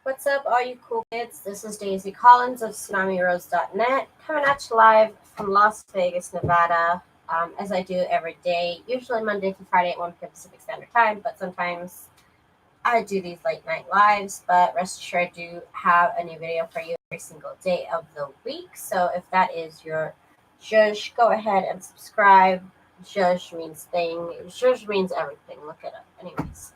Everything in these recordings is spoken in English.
What's up, all you cool kids? This is Daisy Collins of TsunamiRose.net, coming at you live from Las Vegas, Nevada, as I do every day, usually Monday through Friday at 1 p.m. Pacific Standard Time, but sometimes I do these late night lives. But rest assured, I do have a new video for you every single day of the week. So if that is your zhuzh, go ahead and subscribe. Zhuzh means thing. Zhuzh means everything. Look it up. Anyways.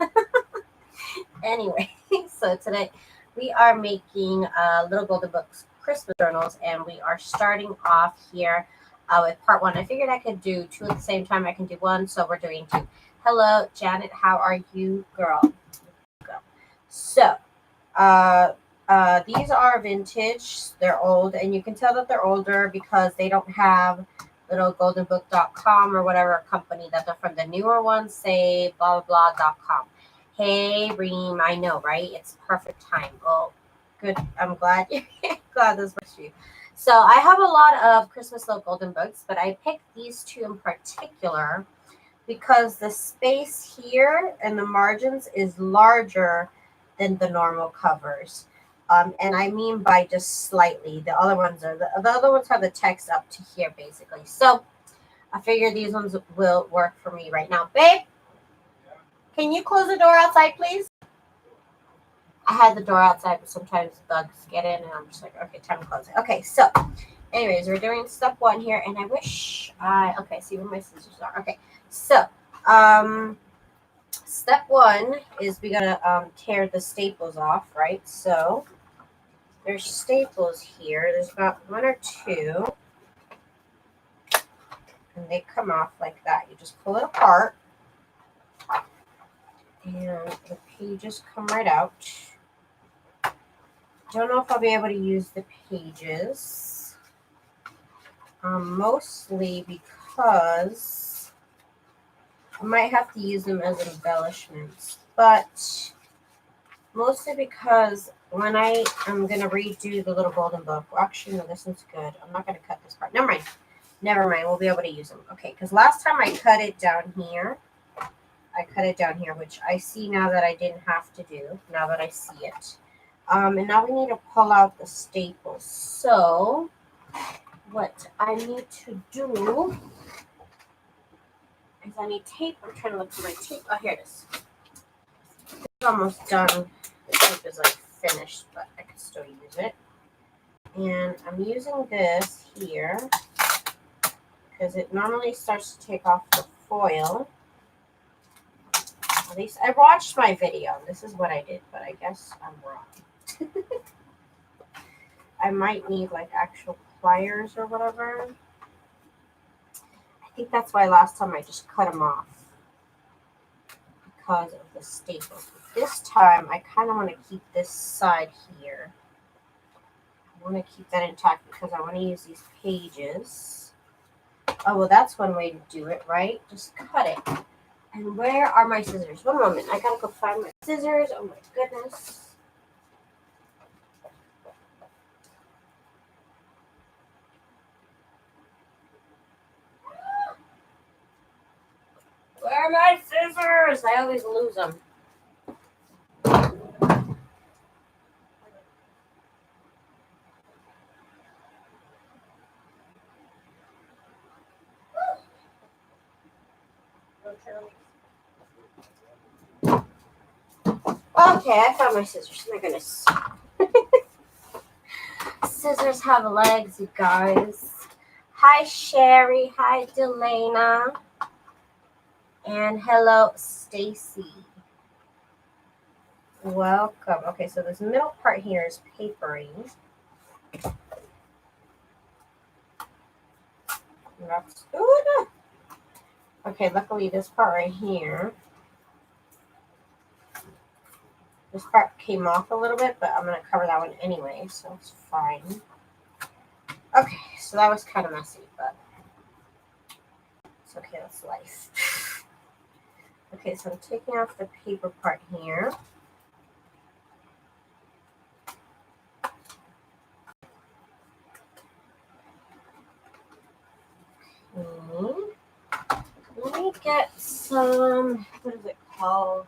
Anyway, so today we are making Little Golden Books Christmas journals, and we are starting off here with part one. I figured I could do two at the same time. I can do one, so we're doing two. Hello, Janet. How are you, girl? So, these are vintage. They're old, and you can tell that they're older because they don't have littlegoldenbook.com or whatever company that they're from. The newer ones say blah, blah, blah.com. Hey, Reem, I know, right? It's perfect time. Well, good. I'm glad glad this works for you. So I have a lot of Christmas Little Golden Books, but I picked these two in particular because the space here and the margins is larger than the normal covers. And I mean by just slightly. The other ones are the other ones have the text up to here, basically. So I figure these ones will work for me right now. Babe, can you close the door outside, please? I had the door outside, but sometimes bugs get in, and I'm just like, okay, time to close it. Okay, so anyways, we're doing step one here, and I wish okay, see where my scissors are. Okay, so step one is we gotta tear the staples off, right? So there's staples here. There's about one or two, and they come off like that. You just pull it apart, and the pages come right out. Don't know if I'll be able to use the pages, mostly because I might have to use them as embellishments, but mostly because when I am going to redo the Little Golden Book, well, actually, no, this one's good. I'm not going to cut this part. Never mind. We'll be able to use them. Okay, because last time I cut it down here, which I see now that I didn't have to do, now that I see it. And now we need to pull out the staples. So what I need to do is I need tape. I'm trying to look for my tape. Oh, here it is. It's almost done. The tape is like finished, but I can still use it. And I'm using this here because it normally starts to take off the foil. At least I watched my video. This is what I did, but I guess I'm wrong. I might need like actual pliers or whatever. I think that's why last time I just cut them off because of the staples. But this time I kind of want to keep this side here. I want to keep that intact because I want to use these pages. Oh, well, that's one way to do it, right? Just cut it. And where are my scissors? One moment. I gotta go find my scissors. Oh my goodness. Where are my scissors? I always lose them. Okay, I found my scissors. Oh my goodness. Scissors have legs, you guys. Hi, Sherry. Hi, Delana. And hello, Stacy. Welcome. Okay, so this middle part here is papering. That's good. Okay, luckily this part right here, this part came off a little bit, but I'm going to cover that one anyway, so it's fine. Okay, so that was kind of messy, but it's okay, that's life. Okay, so I'm taking off the paper part here. Okay. Let me get some, what is it called?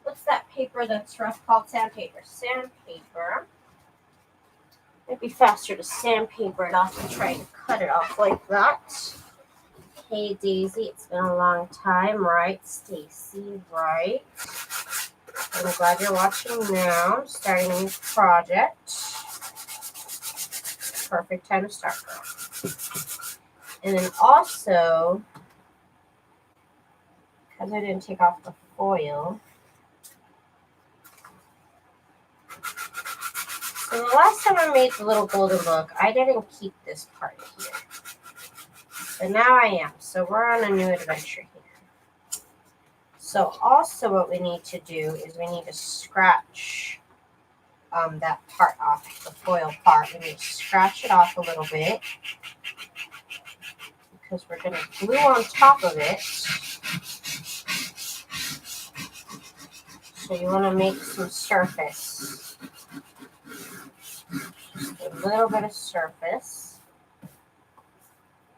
What's that paper that's rough called sandpaper. Sandpaper. It'd be faster to sandpaper it off than trying to cut it off like that. Hey Daisy, it's been a long time, right? Stacy, right? I'm glad you're watching now. I'm starting a new project. Perfect time to start, girl. And then also, because I didn't take off the foil. So the last time I made the little golden book, I didn't keep this part here. But now I am. So we're on a new adventure here. So also what we need to do is we need to scratch that part off, the foil part. We need to scratch it off a little bit because we're going to glue on top of it. So you want to make some surface. Just a little bit of surface.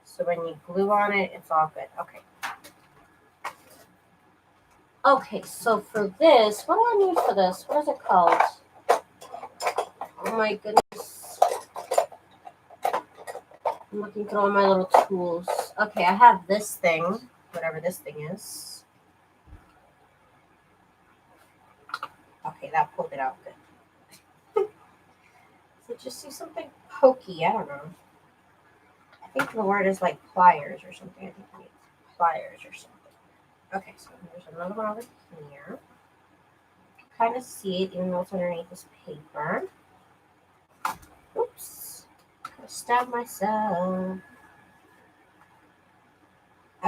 So when you glue on it, it's all good. Okay. Okay, so for this, what do I need for this? What is it called? Oh my goodness. I'm looking through all my little tools. Okay, I have this thing, whatever this thing is. Okay, that pulled it out good. So just see something pokey, I don't know. I think the word is like pliers or something. I think I need pliers or something. Okay, so there's another one over here. Kind of see it even though it's underneath this paper. Oops. I stabbed myself.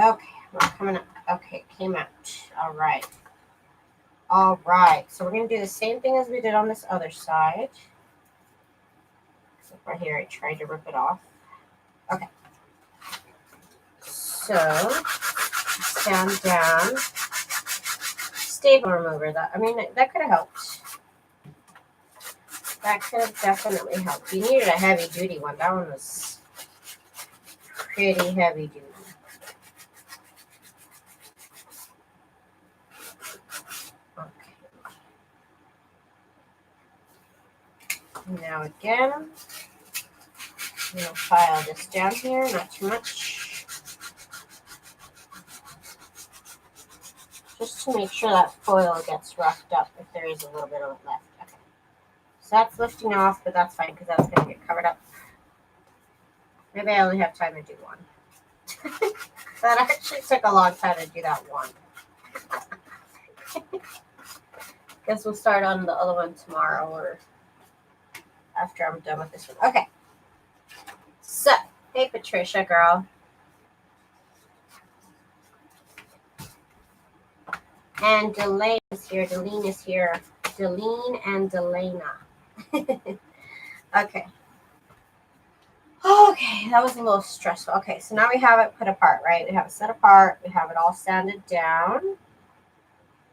Okay, we're coming up. Okay, it came out. All right. All right. So we're going to do the same thing as we did on this other side. Except right here, I tried to rip it off. Okay. So, stand down. Staple remover. That could have helped. That could have definitely helped. You needed a heavy duty one. That one was pretty heavy duty. Okay. Now again, I'm going to file this down here, not too much. Just to make sure that foil gets roughed up if there is a little bit of it left. Okay. So that's lifting off, but that's fine because that's going to get covered up. Maybe I only have time to do one. That actually took a long time to do that one. Guess we'll start on the other one tomorrow or after I'm done with this one. Okay. So, hey Patricia, girl. And Delane is here. Delene is here. Delene and Delena. Okay. Okay, that was a little stressful. Okay, so now we have it put apart, right? We have it set apart. We have it all sanded down.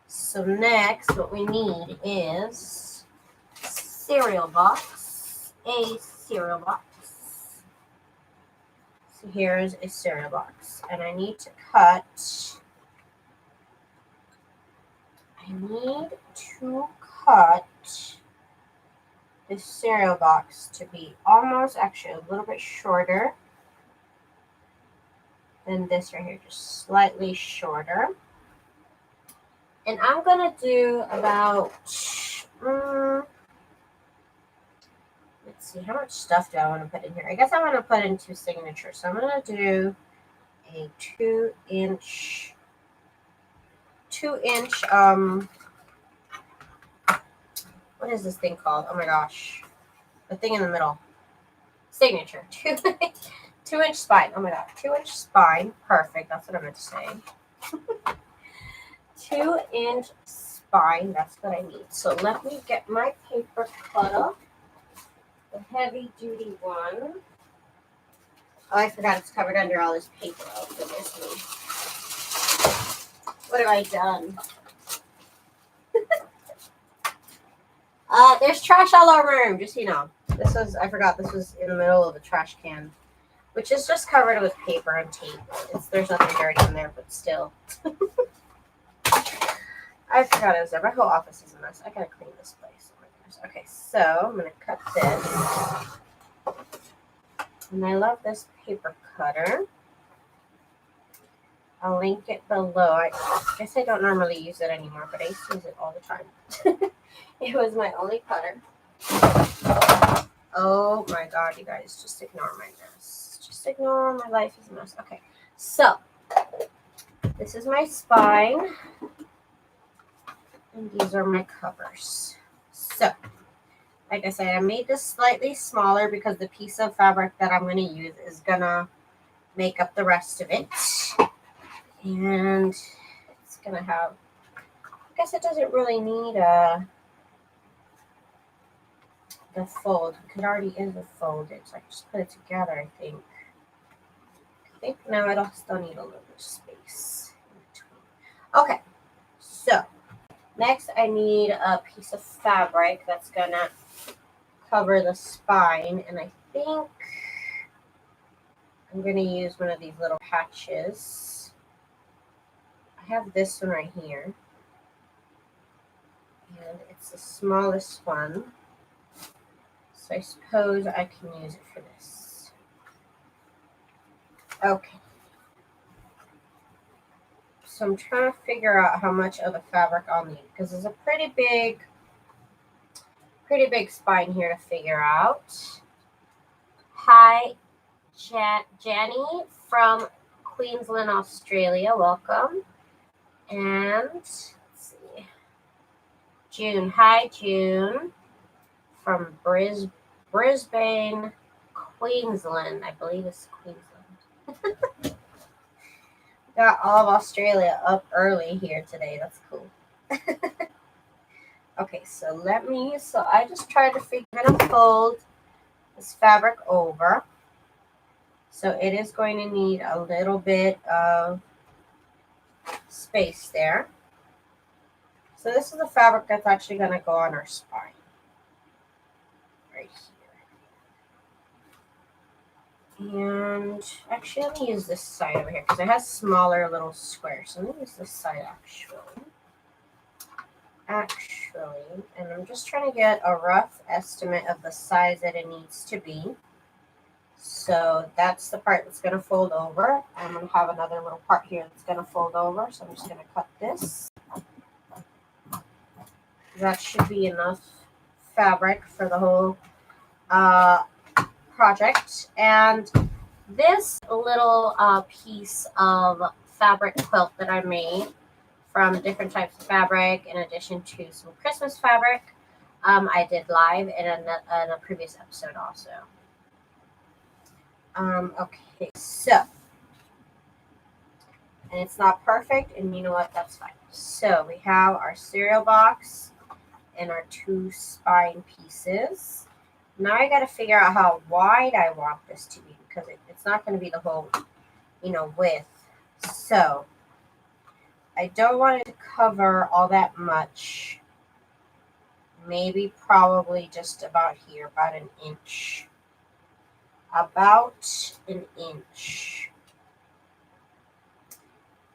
So next, what we need is cereal box. A cereal box. So here's a cereal box. And I need to cut... this cereal box to be almost, actually a little bit shorter than this right here, just slightly shorter. And I'm going to do about, let's see, how much stuff do I want to put in here? I guess I want to put in 2 signatures. So I'm going to do a 2-inch, what is this thing called? Oh my gosh. The thing in the middle. Signature. 2-inch spine. Oh my god. 2-inch spine. Perfect. That's what I meant to say. 2-inch spine. That's what I need. So let me get my paper cutter. The heavy duty one. Oh, I forgot it's covered under all this paper. Oh, goodness me. What have I done? There's trash all over my room, just so you know. I forgot this was in the middle of a trash can, which is just covered with paper and tape. There's nothing dirty in there, but still. I forgot it was there. My whole office is a mess. I gotta clean this place. Oh my gosh. Okay, so I'm gonna cut this. And I love this paper cutter. I'll link it below. I guess I don't normally use it anymore, but I used to use it all the time. It was my only cutter. Oh my god, you guys, just ignore my mess. Just ignore my life is a mess. Okay, so this is my spine, and these are my covers. So, like I said, I made this slightly smaller because the piece of fabric that I'm going to use is going to make up the rest of it. And it's going to have, I guess it doesn't really need the fold because it already is folded. So I just put it together, I think. No, it'll still need a little bit of space in between. Okay, so next I need a piece of fabric that's going to cover the spine, and I think I'm going to use one of these little patches. I have this one right here, and it's the smallest one, so I suppose I can use it for this. Okay, so I'm trying to figure out how much of the fabric I'll need because there's a pretty big spine here to figure out. Hi, Jenny from Queensland, Australia. Welcome. And let's see. June. Hi, June. From Brisbane, Queensland. I believe it's Queensland. Got all of Australia up early here today. That's cool. Okay, so I just tried to figure out to fold this fabric over. So it is going to need a little bit of space there. So this is the fabric that's actually going to go on our spine. Right here. And actually, let me use this side over here because it has smaller little squares. So let me use this side actually, and I'm just trying to get a rough estimate of the size that it needs to be. So that's the part that's going to fold over. I'm going to have another little part here that's going to fold over. So I'm just going to cut this. That should be enough fabric for the whole project. And this little piece of fabric quilt that I made from different types of fabric, in addition to some Christmas fabric, I did live in a previous episode also. Okay, so, and it's not perfect, and you know what, that's fine. So we have our cereal box and our two spine pieces. Now I got to figure out how wide I want this to be because it's not going to be the whole, width. So I don't want it to cover all that much. Maybe probably just about here, about an inch. About an inch.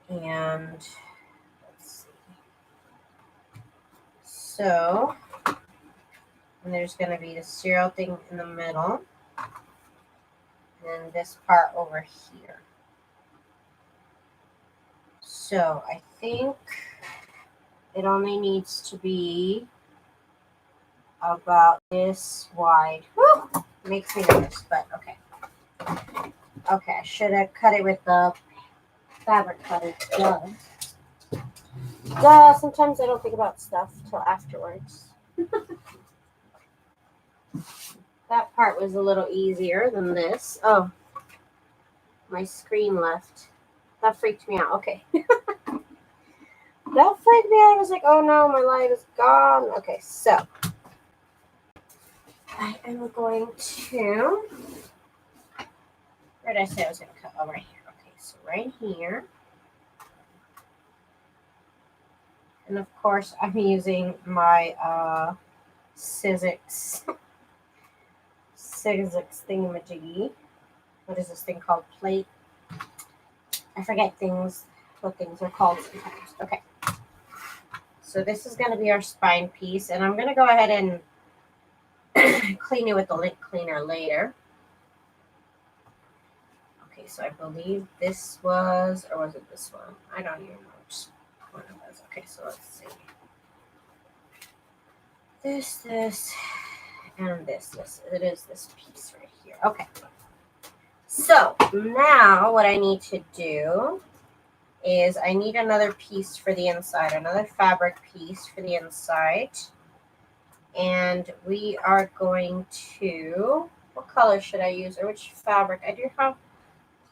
And let's see. So, and there's going to be the cereal thing in the middle. And this part over here. So I think it only needs to be about this wide. Woo! Makes me nervous, but okay. Okay, I should have cut it with the fabric cutter. Duh, sometimes I don't think about stuff till afterwards. That part was a little easier than this. Oh, my screen left. That freaked me out. Okay. That freaked me out. I was like, oh no, my light is gone. Okay, so I am going to, where did I say I was going to cut? Oh, right here. Okay, so right here. And of course, I'm using my Sizzix thingamajiggy. What is this thing called? Plate. I forget what things are called sometimes. Okay. So this is going to be our spine piece, and I'm going to go ahead and clean it with the lint cleaner later. Okay, so I believe this was, or was it this one? I don't even know which one it was. Okay, so let's see. This, and this. It is this piece right here. Okay. So now what I need to do is I need another piece for the inside, another fabric piece for the inside. And we are going to, what color should I use, or which fabric? I do have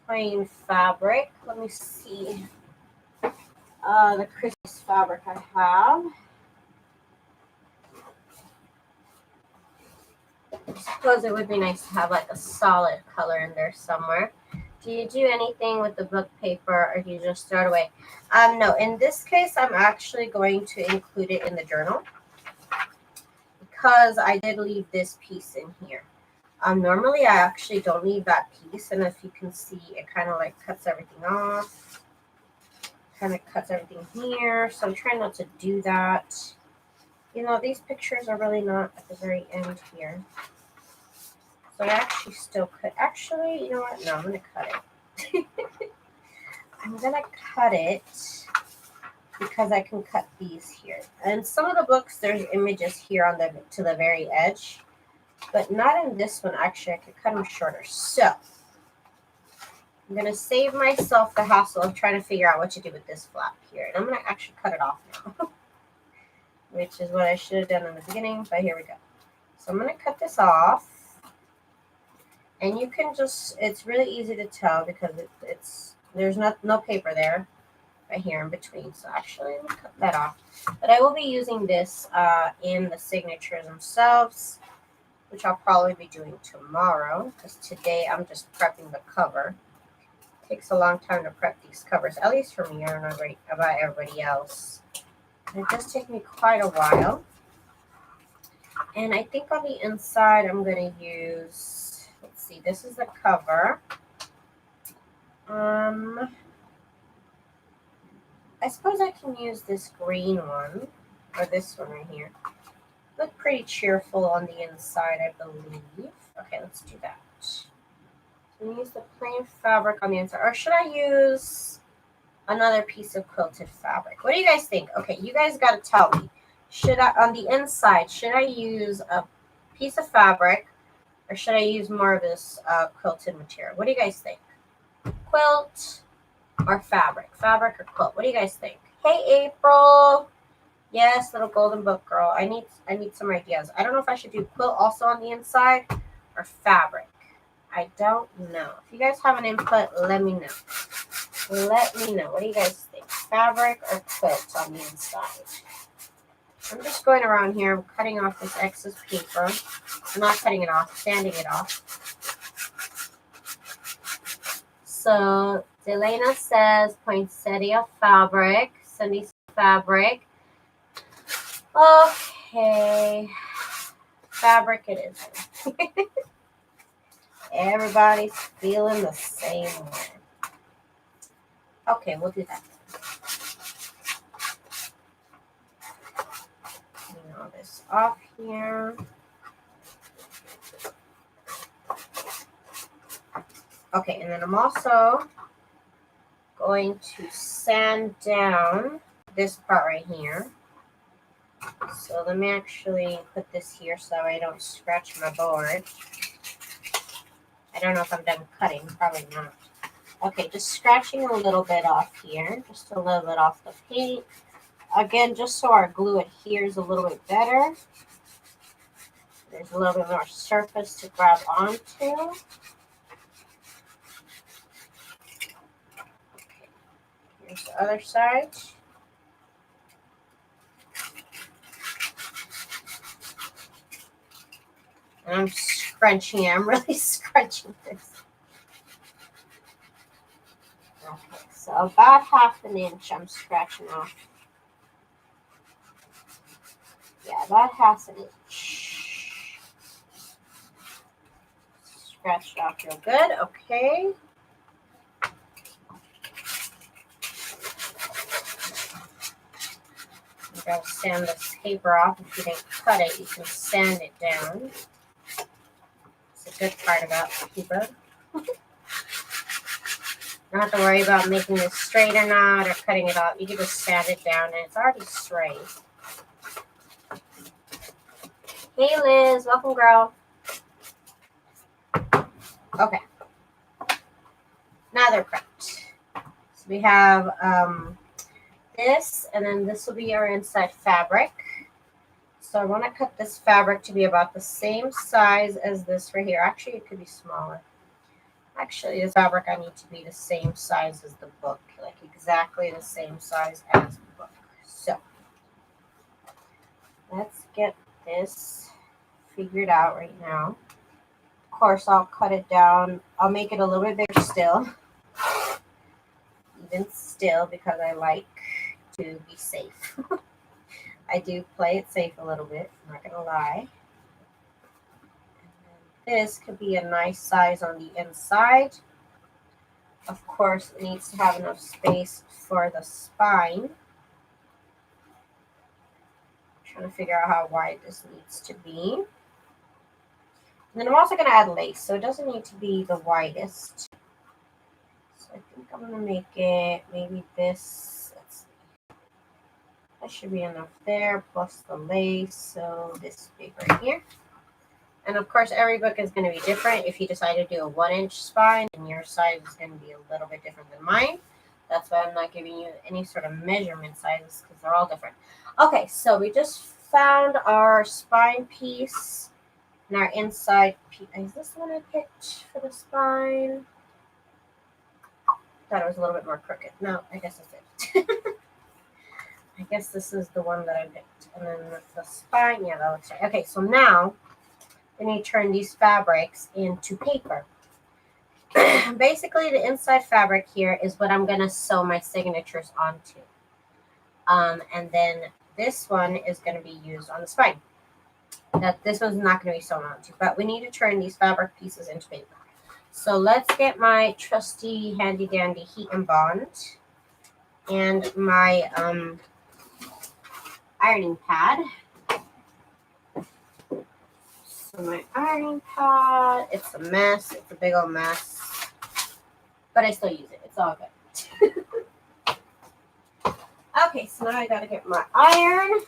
plain fabric. Let me see. The Christmas fabric I have. I suppose it would be nice to have like a solid color in there somewhere. Do you do anything with the book paper, or do you just throw it away? No, in this case, I'm actually going to include it in the journal because I did leave this piece in here. Normally, I actually don't leave that piece, and if you can see, it kind of like cuts everything off. Kind of cuts everything here, so I'm trying not to do that. You know, these pictures are really not at the very end here. So I actually still could. Actually, you know what? No, I'm going to cut it. I'm going to cut it because I can cut these here. And some of the books, there's images here on the to the very edge. But not in this one. Actually, I could cut them shorter. So I'm going to save myself the hassle of trying to figure out what to do with this flap here. And I'm going to actually cut it off now. Which is what I should have done in the beginning. But here we go. So I'm going to cut this off. And you can just, it's really easy to tell because there's no paper there right here in between. So actually, let me cut that off. But I will be using this in the signatures themselves, which I'll probably be doing tomorrow because today I'm just prepping the cover. It takes a long time to prep these covers, at least for me. I don't know about everybody else. And it does take me quite a while. And I think on the inside, I'm going to use, let's see, this is the cover. I suppose I can use this green one, or this one right here. Look pretty cheerful on the inside, I believe. Okay, let's do that. So use the plain fabric on the inside, or should I use another piece of quilted fabric? What do you guys think? Okay, you guys got to tell me. Should I, on the inside, should I use a piece of fabric, or should I use more of this quilted material? What do you guys think? Quilt or fabric? Fabric or quilt? What do you guys think? Hey, April. Yes, little golden book girl. I need some ideas. I don't know if I should do quilt also on the inside or fabric. I don't know. If you guys have an input, let me know. Let me know. What do you guys think? Fabric or quilt on the inside? I'm just going around here. I'm cutting off this excess paper. I'm not cutting it off, sanding it off. So, Delana says poinsettia fabric. Cindy fabric. Okay. Fabric it is. Everybody's feeling the same way. Okay, we'll do that. Clean all this off here. Okay, and then I'm also going to sand down this part right here. So let me actually put this here so that way I don't scratch my board. I don't know if I'm done cutting, probably not. Okay, just scratching a little bit off here, just a little bit off the paint. Again, just so our glue adheres a little bit better. There's a little bit more surface to grab onto. Okay, here's the other side. And I'm scrunching it. I'm really scrunching this. Okay, so about 1/2 inch I'm scratching off. Yeah, about 1/2 inch. Scratch it off real good. Okay. I'm gotta sand this paper off. If you didn't cut it, you can sand it down. It's a good part about paper. Don't have to worry about making this straight or not, or cutting it off. You can just sand it down, and it's already straight. Hey Liz, welcome girl. Okay, now they're prepped. So we have this, and then this will be our inside fabric. So I want to cut this fabric to be about the same size as this right here. Actually, it could be smaller. Actually, this fabric I need to be the same size as the book, like exactly the same size as the book. So let's get this figured out right now. Of course, I'll cut it down. I'll make it a little bit bigger still, even still, because I like to be safe. I do play it safe a little bit, I'm not gonna lie. And this could be a nice size on the inside. Of course, it needs to have enough space for the spine. I'm trying to figure out how wide this needs to be. And then I'm also going to add lace, so it doesn't need to be the widest. So I think I'm going to make it maybe this. Let's see. That should be enough there, plus the lace, so this big right here. And of course, every book is going to be different. If you decide to do a 1-inch spine, then your size is going to be a little bit different than mine. That's why I'm not giving you any sort of measurement sizes, because they're all different. Okay, so we just found our spine piece and our inside piece. Is this the one I picked for the spine? Thought it was a little bit more crooked. No, I guess that's it. I guess this is the one that I picked. And then the spine, yeah, that looks right. Okay, so now we need to turn these fabrics into paper. Basically, the inside fabric here is what I'm going to sew my signatures onto. And then this one is going to be used on the spine. This one's not going to be sewn onto, but we need to turn these fabric pieces into paper. So let's get my trusty handy dandy heat and bond and my ironing pad. So my ironing pad, it's a mess. It's a big old mess, but I still use it. It's all good. Okay, so now I gotta get my iron.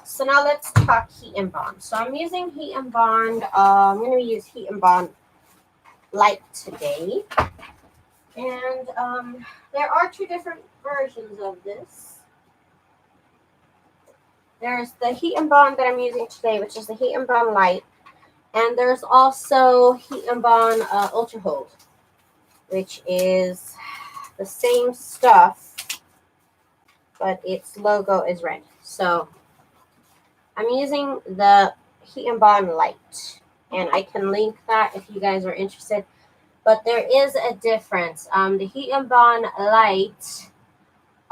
So now let's talk heat and bond. So I'm using heat and bond. I'm going to use heat and bond light today. And there are two different versions of this. There's the heat and bond that I'm using today, which is the heat and bond light. And there's also heat and bond ultra hold, which is the same stuff, but its logo is red. So I'm using the heat and bond light, and I can link that if you guys are interested. But there is a difference. The heat and bond light,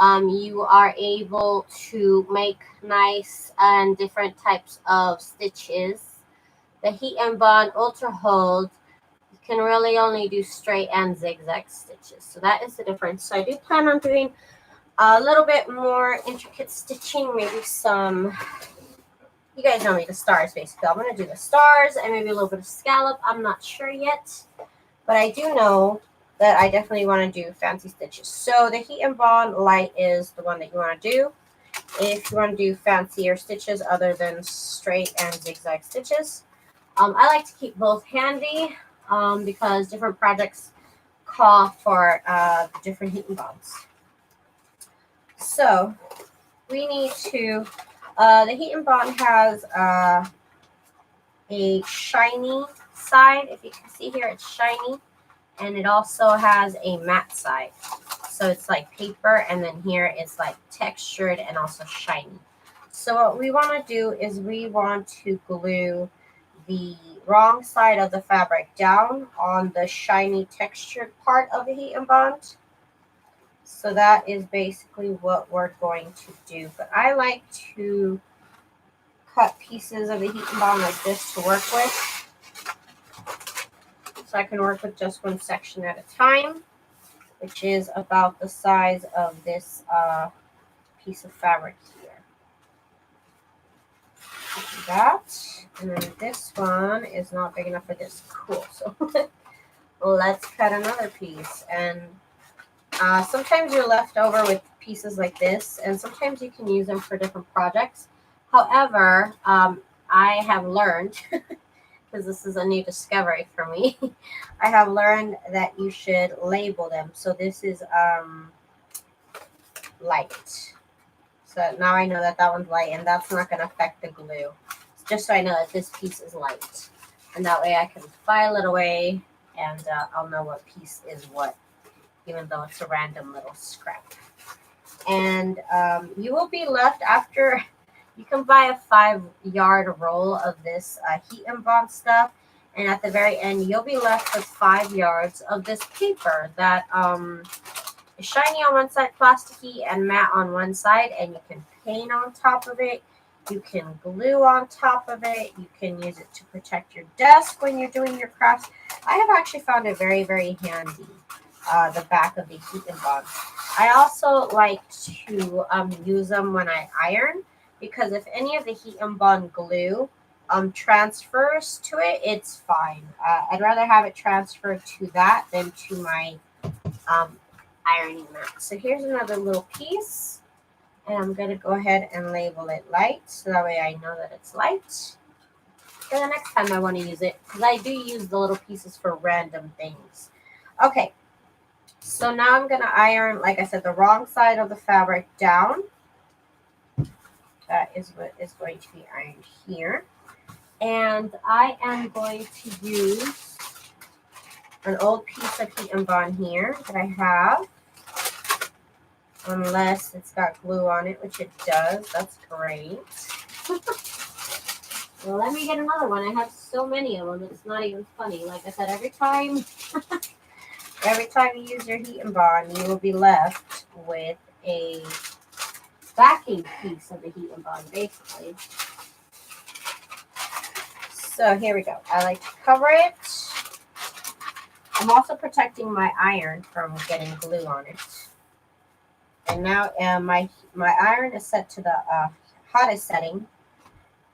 you are able to make nice and different types of stitches. The heat and bond ultra hold, you can really only do straight and zigzag stitches. So that is the difference. So I do plan on doing a little bit more intricate stitching, maybe some, you guys know me, the stars basically. I'm going to do the stars and maybe a little bit of scallop. I'm not sure yet, but I do know that I definitely want to do fancy stitches. So the heat and bond light is the one that you want to do if you want to do fancier stitches other than straight and zigzag stitches. I like to keep both handy because different projects call for different heat and bonds. So we need to, the heat and bond has a shiny side. If you can see here, it's shiny. And it also has a matte side. So it's like paper, and then here it's like textured and also shiny. So what we want to do is we want to glue the wrong side of the fabric down on the shiny textured part of the heat and bond. So that is basically what we're going to do. But I like to cut pieces of the heat and bond like this to work with. So I can work with just one section at a time, which is about the size of this piece of fabric here. Like that. And then this one is not big enough for this. Cool. So let's cut another piece. And sometimes you're left over with pieces like this, and sometimes you can use them for different projects. However, I have learned, because this is a new discovery for me, I have learned that you should label them. So this is light. So now I know that that one's light, and that's not going to affect the glue. Just so I know that this piece is light. And that way I can file it away, and I'll know what piece is what, even though it's a random little scrap. And you will be left after, you can buy a 5-yard roll of this heat and bond stuff, and at the very end you'll be left with 5 yards of this paper that is shiny on one side, plasticky and matte on one side, and you can paint on top of it, you can glue on top of it, you can use it to protect your desk when you're doing your crafts. I have actually found it very, very handy, the back of the heat and bond. I also like to use them when I iron, because if any of the heat and bond glue transfers to it, it's fine. I'd rather have it transferred to that than to my ironing mat. So here's another little piece, and I'm going to go ahead and label it light, so that way I know that it's light for the next time I want to use it, because I do use the little pieces for random things. Okay. So now I'm going to iron, like I said, the wrong side of the fabric down. That is what is going to be ironed here. And I am going to use an old piece of heat and bond here that I have. Unless it's got glue on it, which it does. That's great. Well, let me get another one. I have so many of them, it's not even funny. Like I said, every time you use your heat and bond, you will be left with a backing piece of the heat and bond, basically. So here we go. I like to cover it. I'm also protecting my iron from getting glue on it. And now my iron is set to the hottest setting.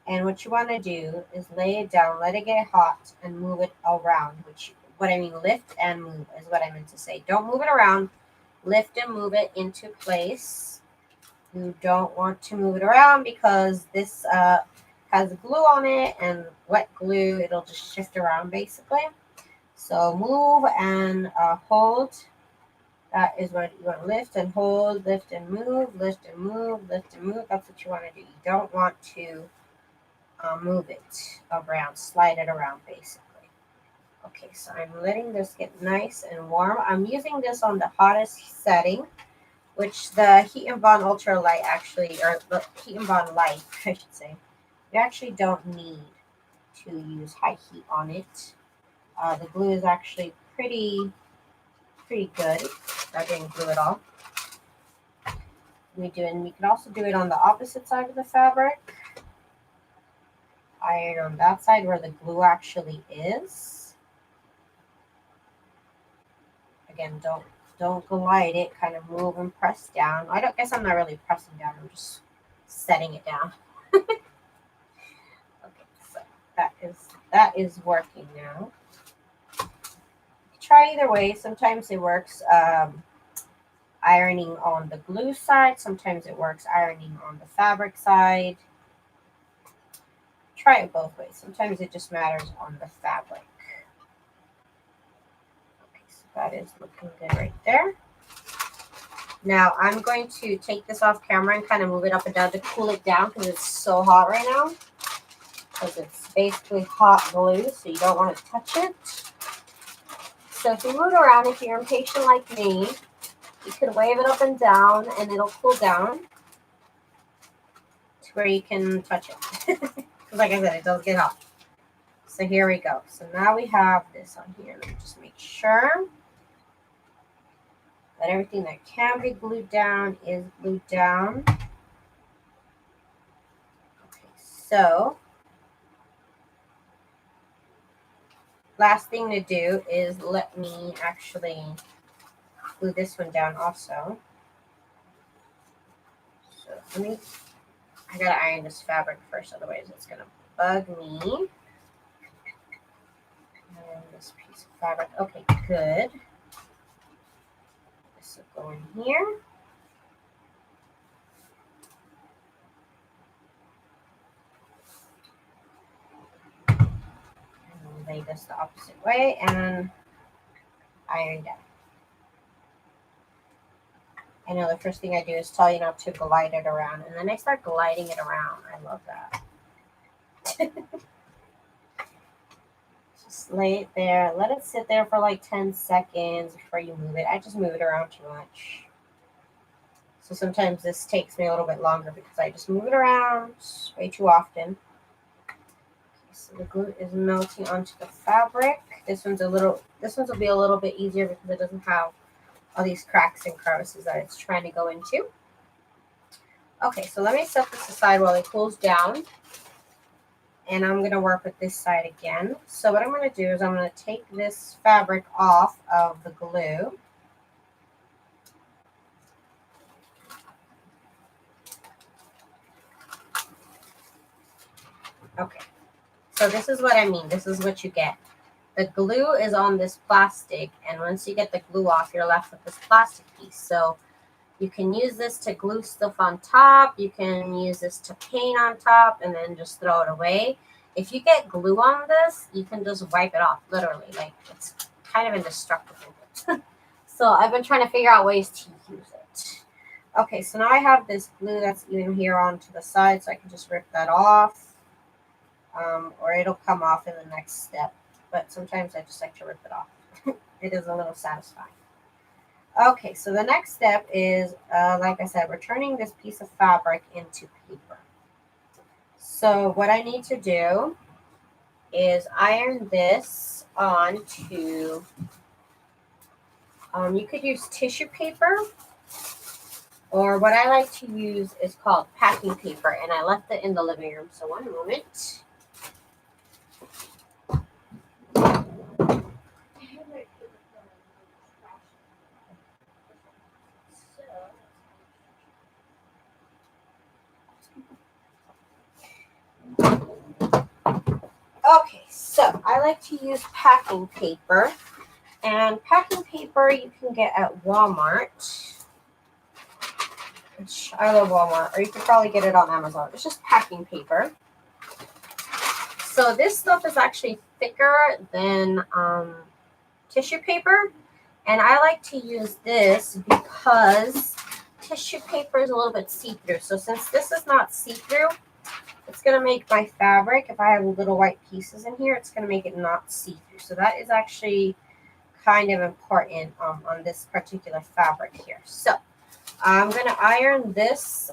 And what you want to do is lay it down, let it get hot, and move it around. What I mean, lift and move is what I meant to say. Don't move it around. Lift and move it into place. You don't want to move it around because this has glue on it, and wet glue, it'll just shift around basically. So move and hold. That is what you want to lift and hold, lift and move, lift and move, lift and move. That's what you want to do. You don't want to move it around, slide it around basically. Okay, so I'm letting this get nice and warm. I'm using this on the hottest setting, which the Heat and Bond Ultra Light actually, or the Heat and Bond Light, I should say. You actually don't need to use high heat on it. The glue is actually pretty good. I didn't glue it all. We can also do it on the opposite side of the fabric. Iron on that side where the glue actually is. Again, don't glide it. Kind of move and press down. I guess I'm not really pressing down. I'm just setting it down. Okay, so that is working now. Try either way. Sometimes it works ironing on the glue side. Sometimes it works ironing on the fabric side. Try it both ways. Sometimes it just matters on the fabric. Okay, so that is looking good right there. Now I'm going to take this off camera and kind of move it up and down to cool it down because it's so hot right now. Because it's basically hot glue, so you don't want to touch it. So if you move it around, if you're impatient like me, you could wave it up and down and it'll cool down to where you can touch it. Because like I said, it does get hot. So here we go. So now we have this on here. Let me just make sure that everything that can be glued down is glued down. Okay, so last thing to do is let me actually glue this one down also. I gotta iron this fabric first, otherwise it's gonna bug me. And this piece of fabric. Okay, good. This will go in here. And lay this the opposite way and iron down. I know the first thing I do is tell you not to glide it around, and then I start gliding it around. I love that. Just lay it there. Let it sit there for like 10 seconds before you move it. I just move it around too much. So sometimes this takes me a little bit longer because I just move it around way too often. Okay, so the glue is melting onto the fabric. This one's will be a little bit easier because it doesn't have all these cracks and crevices that it's trying to go into. Okay, so let me set this aside while it cools down. And I'm going to work with this side again. So what I'm going to do is I'm going to take this fabric off of the glue. Okay, so this is what I mean. This is what you get. The glue is on this plastic, and once you get the glue off, you're left with this plastic piece. So you can use this to glue stuff on top. You can use this to paint on top and then just throw it away. If you get glue on this, you can just wipe it off, literally. Like, it's kind of indestructible. So I've been trying to figure out ways to use it. Okay, so now I have this glue that's even here onto the side, so I can just rip that off. Or it'll come off in the next step. But sometimes I just like to rip it off. It is a little satisfying. Okay, so the next step is, like I said, we're turning this piece of fabric into paper. So what I need to do is iron this onto, you could use tissue paper, or what I like to use is called packing paper, and I left it in the living room, so one moment. Okay, so I like to use packing paper, and packing paper you can get at Walmart, which I love Walmart, or you can probably get it on Amazon. It's just packing paper. So this stuff is actually thicker than tissue paper, and I like to use this because tissue paper is a little bit see-through. So since this is not see-through, it's going to make my fabric, if I have little white pieces in here, it's going to make it not see-through. So that is actually kind of important on this particular fabric here. So I'm going to iron this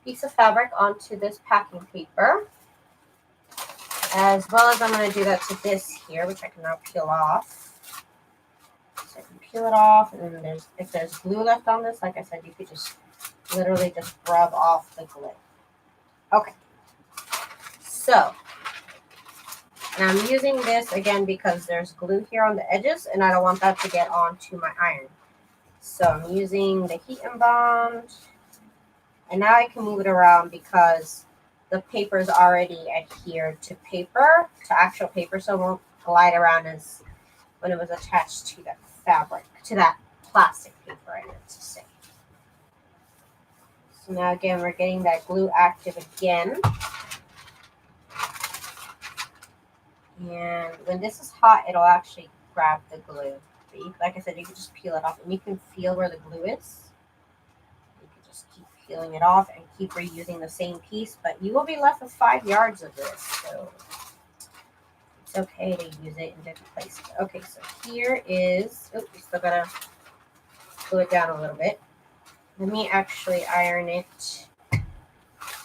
piece of fabric onto this packing paper, as well as I'm going to do that to this here, which I can now peel off. So I can peel it off, and then if there's glue left on this, like I said, you could just literally just rub off the glue. Okay, so, and I'm using this again because there's glue here on the edges, and I don't want that to get onto my iron. So I'm using the heat and bond, and now I can move it around because the paper is already adhered to paper, to actual paper, so it won't glide around as when it was attached to that fabric, to that plastic paper, I meant to say. So now again, we're getting that glue active again. And when this is hot, it'll actually grab the glue. But you, like I said, you can just peel it off, and you can feel where the glue is. You can just keep peeling it off and keep reusing the same piece, but you will be left with 5 yards of this, so it's okay to use it in different places. Okay, so here is, oh, we still gotta glue it down a little bit. Let me actually iron it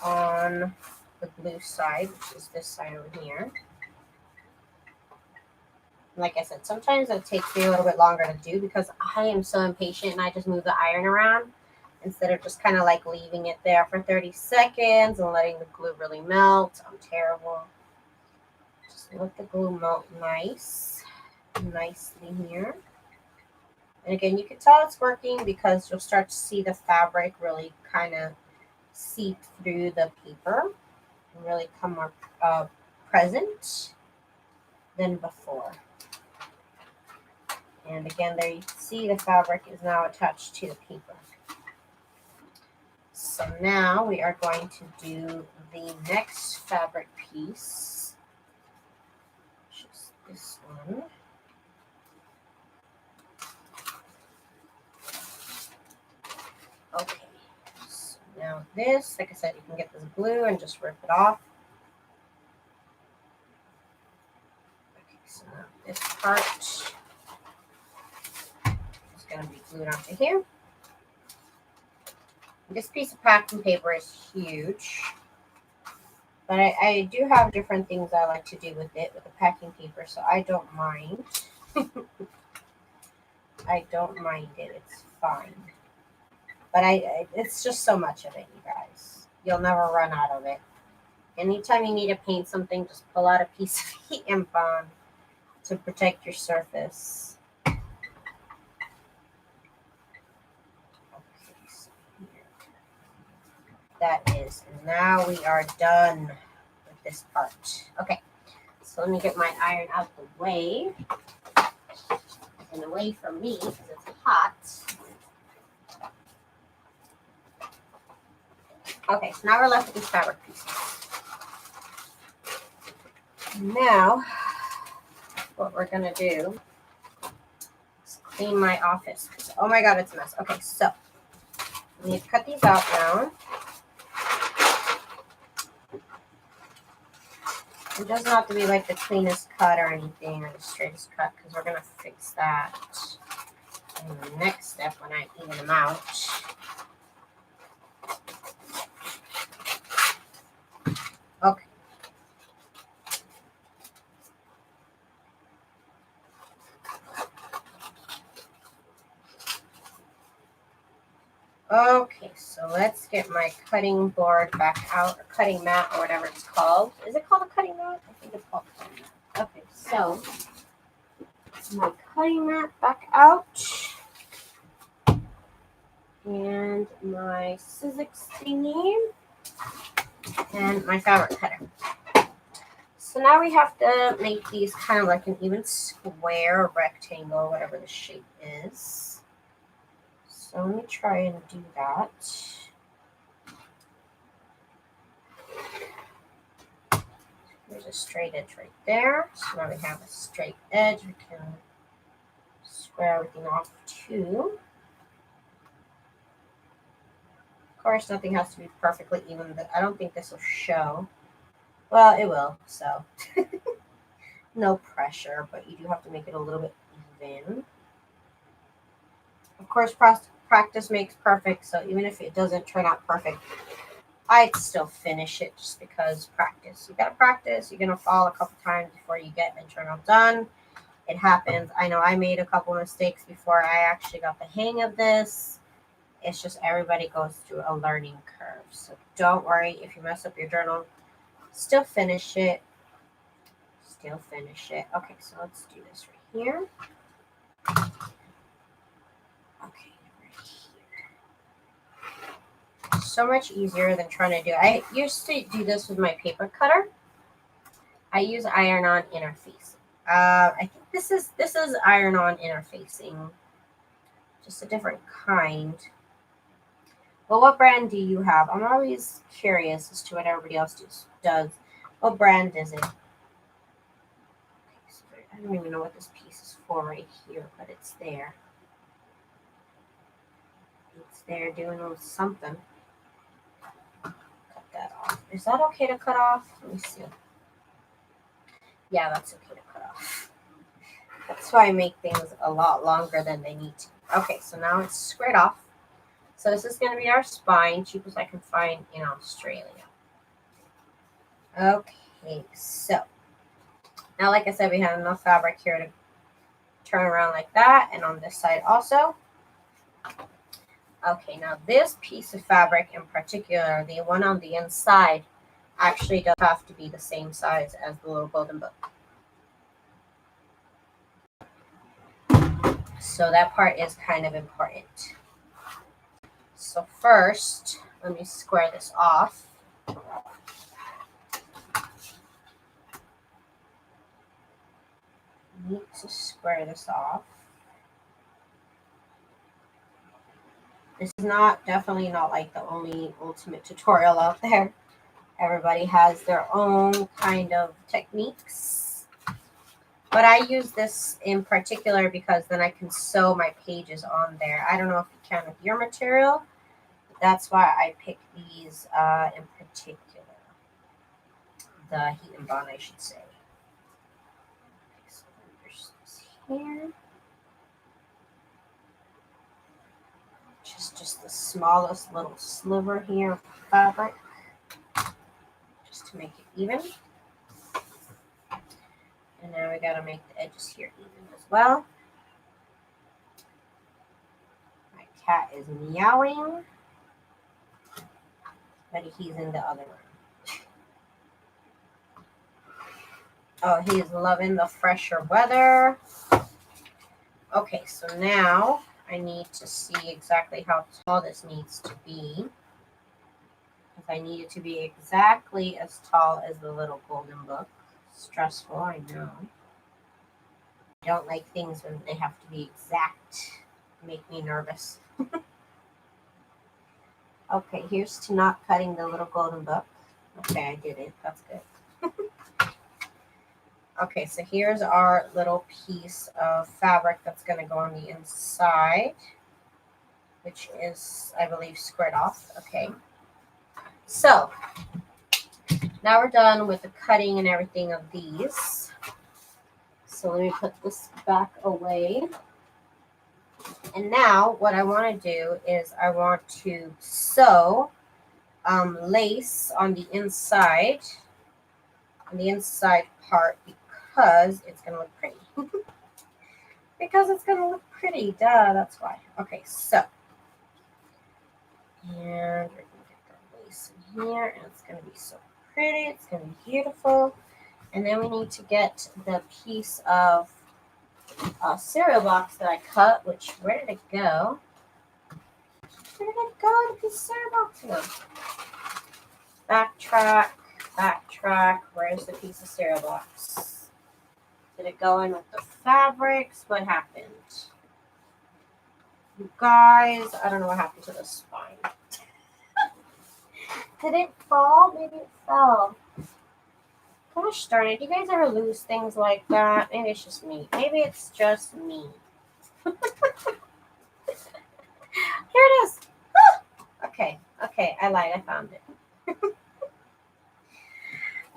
on the glue side, which is this side over here. Like I said, sometimes it takes me a little bit longer to do because I am so impatient and I just move the iron around instead of just kind of like leaving it there for 30 seconds and letting the glue really melt. I'm terrible. Just let the glue melt nicely here. And again, you can tell it's working because you'll start to see the fabric really kind of seep through the paper and really come more present than before. And again, there you can see the fabric is now attached to the paper. So now we are going to do the next fabric piece, which is this one. Okay, so now this, like I said, you can get this glue and just rip it off. Okay, so now this part is going to be glued onto here. This piece of packing paper is huge, but I do have different things I like to do with it, with the packing paper, so I don't mind. I don't mind it, it's fine. But it's just so much of it, you guys. You'll never run out of it. Anytime you need to paint something, just pull out a piece of heat and bond to protect your surface. Okay, so here. That is, now we are done with this part. Okay, so let me get my iron out the way. And away from me, because it's hot. Okay, so now we're left with these fabric pieces. Now, what we're going to do is clean my office. Oh my god, it's a mess. Okay, so I need to cut these out now. It doesn't have to be like the cleanest cut or anything, or the straightest cut, because we're going to fix that in the next step when I even them out. Okay. Okay, so let's get my cutting board back out, or cutting mat, or whatever it's called. Is it called a cutting mat? I think it's called a cutting mat. Okay, so my cutting mat back out. And my Sizzix thingy. And my fabric cutter. So now we have to make these kind of like an even square or rectangle, whatever the shape is. So let me try and do that. There's a straight edge right there. So now we have a straight edge. We can square everything off too. Of course, nothing has to be perfectly even, but I don't think this will show. Well, it will, so no pressure, but you do have to make it a little bit even. Of course, practice makes perfect, so even if it doesn't turn out perfect, I'd still finish it just because practice. You gotta practice. You're gonna fall a couple times before you get the internal done. It happens. I know I made a couple mistakes before I actually got the hang of this. It's just everybody goes through a learning curve. So don't worry if you mess up your journal. Still finish it. Still finish it. Okay, so let's do this right here. Okay, right here. So much easier than trying to do. I used to do this with my paper cutter. I use iron-on interfacing. I think this is iron-on interfacing, just a different kind. Well, what brand do you have? I'm always curious as to what everybody else does. What brand is it? Okay, so I don't even know what this piece is for right here, but it's there. It's there doing a little something. Cut that off. Is that okay to cut off? Let me see. Yeah, that's okay to cut off. That's why I make things a lot longer than they need to. Okay, so now it's squared off. So this is going to be our spine, cheapest I can find in Australia. Okay, so now like I said, we have enough fabric here to turn around like that, and on this side also. Okay, now this piece of fabric in particular, the one on the inside, actually does have to be the same size as the little golden book. So that part is kind of important. So first, let me square this off. Need to square this off. This is definitely not like the only ultimate tutorial out there. Everybody has their own kind of techniques. But I use this in particular because then I can sew my pages on there. I don't know if you can with your material. That's why I picked these in particular. The heat and bond, I should say. Okay, so there's this here. Just the smallest little sliver here of fabric, just to make it even. And now we gotta make the edges here even as well. My cat is meowing, but he's in the other room. Oh, he's loving the fresher weather. Okay, so now I need to see exactly how tall this needs to be. Because I need it to be exactly as tall as the little golden book. Stressful, I know. I don't like things when they have to be exact. Make me nervous. Okay, here's to not cutting the little golden book. Okay, I did it. That's good. Okay, so here's our little piece of fabric that's going to go on the inside, which is, I believe, squared off. Okay. So, now we're done with the cutting and everything of these. So let me put this back away. And now what I want to do is I want to sew lace on the inside part because it's going to look pretty. Because it's going to look pretty, duh, that's why. Okay, so, and we're going to get the lace in here, and it's going to be so pretty, it's going to be beautiful. And then we need to get the piece of cereal box that I cut, which, where did it go? Where did it go? The piece of cereal box go. Backtrack, where's the piece of cereal box? Did it go in with the fabrics? What happened? You guys, I don't know what happened to the spine. Did it fall? Maybe it fell. Gosh darn it. Do you guys ever lose things like that? Maybe it's just me. Here it is. Okay, I lied. I found it.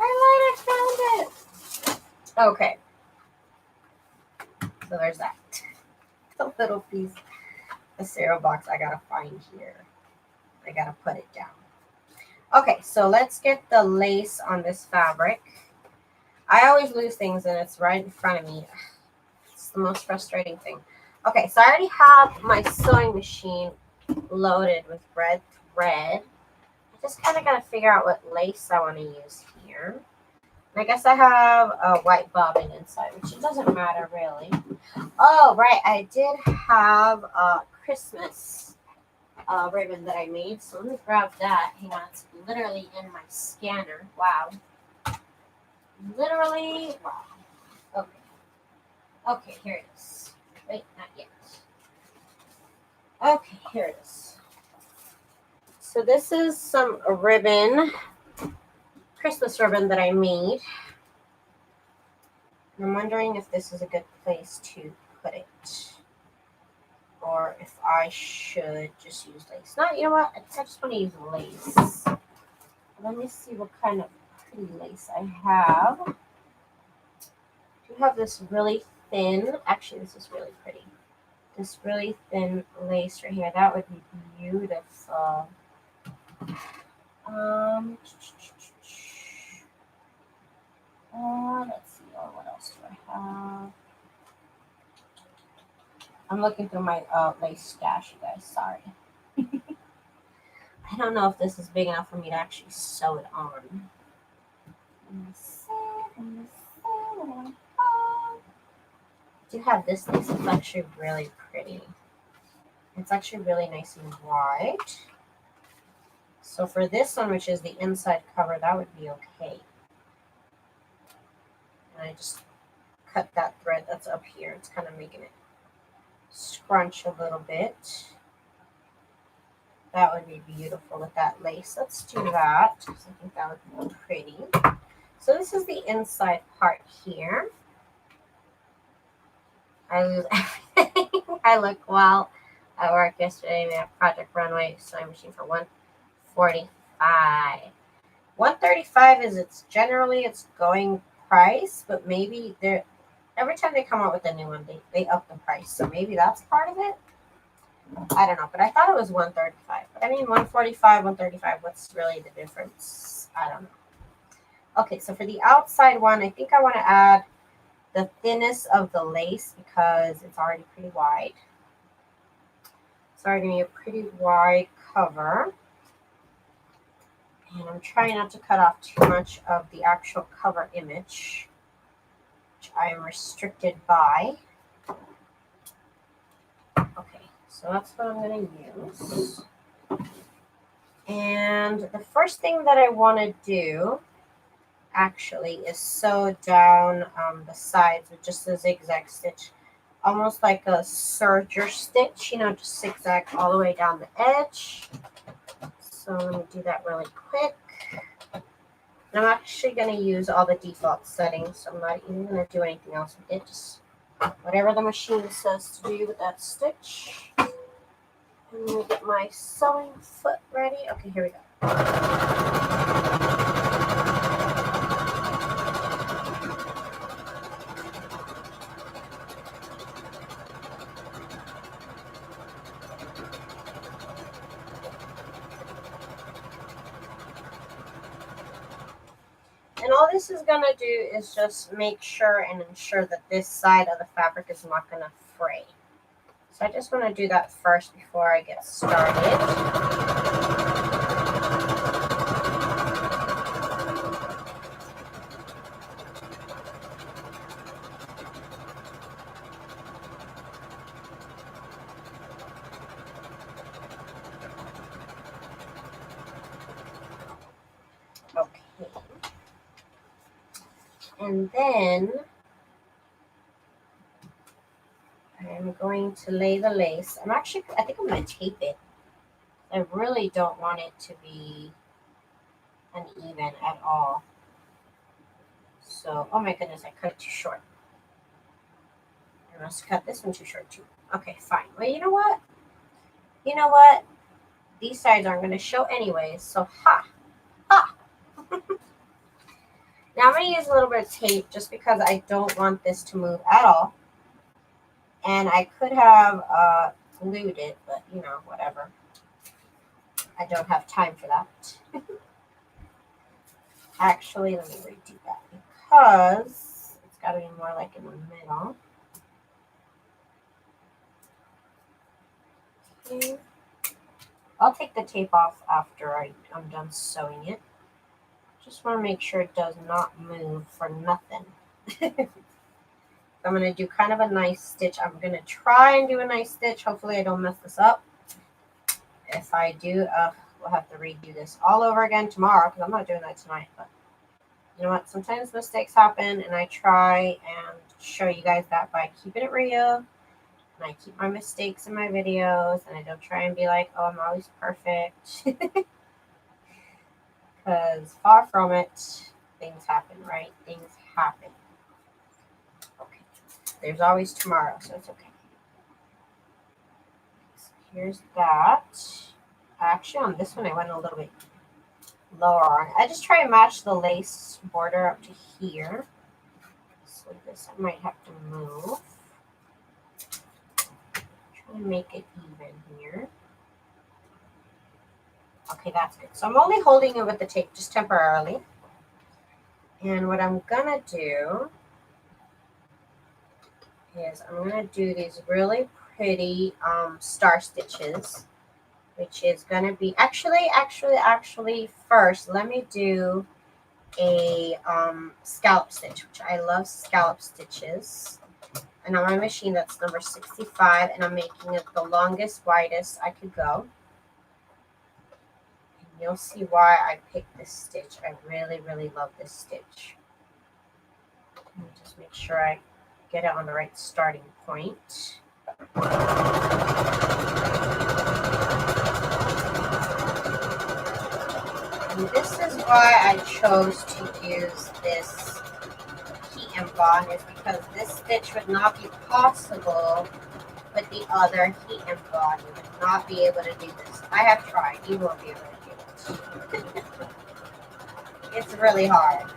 I found it. Okay. So there's that. The little piece of cereal box I gotta find here. I gotta put it down. Okay, so let's get the lace on this fabric. I always lose things and it's right in front of me. It's the most frustrating thing. Okay, so I already have my sewing machine loaded with red thread. I just kind of got to figure out what lace I want to use here. And I guess I have a white bobbin inside, which it doesn't matter really. Oh, right, I did have a Christmas ribbon that I made, so let me grab that. Hang on, it's literally in my scanner. Wow. Literally, wow. Okay, here it is. Wait, not yet. Okay, here it is. So this is some ribbon, Christmas ribbon that I made. I'm wondering if this is a good place to put it. Or if I should just use lace. No, you know what? I just want to use lace. Let me see what kind of pretty lace I have. I do have this really thin, actually this is really pretty. This really thin lace right here. That would be beautiful. Let's see. Oh, what else do I have? I'm looking through my lace stash, you guys. Sorry. I don't know if this is big enough for me to actually sew it on. do have this lace. It's actually really pretty. It's actually really nice and wide. So for this one, which is the inside cover, that would be okay. And I just cut that thread that's up here. It's kind of making it scrunch a little bit. That would be beautiful with that lace. Let's do that. I think that would be pretty. So this is the inside part here. I lose everything. I look well at work yesterday. We have Project Runway sewing machine for $145. $135 is its going price, but maybe they're every time they come out with a new one, they up the price. So maybe that's part of it. I don't know, but I thought it was $135. But I mean, $145, $135. What's really the difference? I don't know. Okay, so for the outside one, I think I want to add the thinness of the lace because it's already pretty wide. It's already going to be a pretty wide cover. And I'm trying not to cut off too much of the actual cover image, which I am restricted by. Okay, so that's what I'm going to use. And the first thing that I want to do actually is sew down the sides with just a zigzag stitch, almost like a serger stitch, you know, just zigzag all the way down the edge. So let me do that really quick. And I'm actually going to use all the default settings, so I'm not even going to do anything else with it, just whatever the machine says to do with that stitch. And let me get my sewing foot ready. Okay, here we go. And all this is going to do is just make sure and ensure that this side of the fabric is not going to fray. So I just want to do that first before I get started. Okay. And then I'm going to lay the lace. I think I'm going to tape it. I really don't want it to be uneven at all. So, oh my goodness, I cut it too short. I must cut this one too short too. Okay, fine. Well, you know what? These sides aren't going to show anyways, so ha! Now I'm going to use a little bit of tape just because I don't want this to move at all. And I could have glued it, but you know, whatever. I don't have time for that. Actually, let me redo that because it's got to be more like in the middle. Okay. I'll take the tape off after I'm done sewing it. Just want to make sure it does not move for nothing. I'm going to do kind of a nice stitch. I'm going to try and do a nice stitch. Hopefully I don't mess this up. If I do, we'll have to redo this all over again tomorrow because I'm not doing that tonight. But you know what? Sometimes mistakes happen, and I try and show you guys that by keeping it real. And I keep my mistakes in my videos, and I don't try and be like, oh, I'm always perfect. Because far from it, things happen, right? Things happen. Okay. There's always tomorrow, so it's okay. So here's that. Actually, on this one, I went a little bit lower. I just try and match the lace border up to here. So this I might have to move. Try and make it even here. Okay, that's good. So I'm only holding it with the tape just temporarily. And what I'm gonna do is I'm gonna do these really pretty star stitches, which is gonna be actually first let me do a scallop stitch, which I love scallop stitches. And on my machine, that's number 65, and I'm making it the longest, widest I could go. And you'll see why I picked this stitch. I really, really love this stitch. Let me just make sure I get it on the right starting point. And this is why I chose to use this heat and bond, is because this stitch would not be possible with the other heat and bond. You would not be able to do this. I have tried. You won't be able to do it. It's really hard.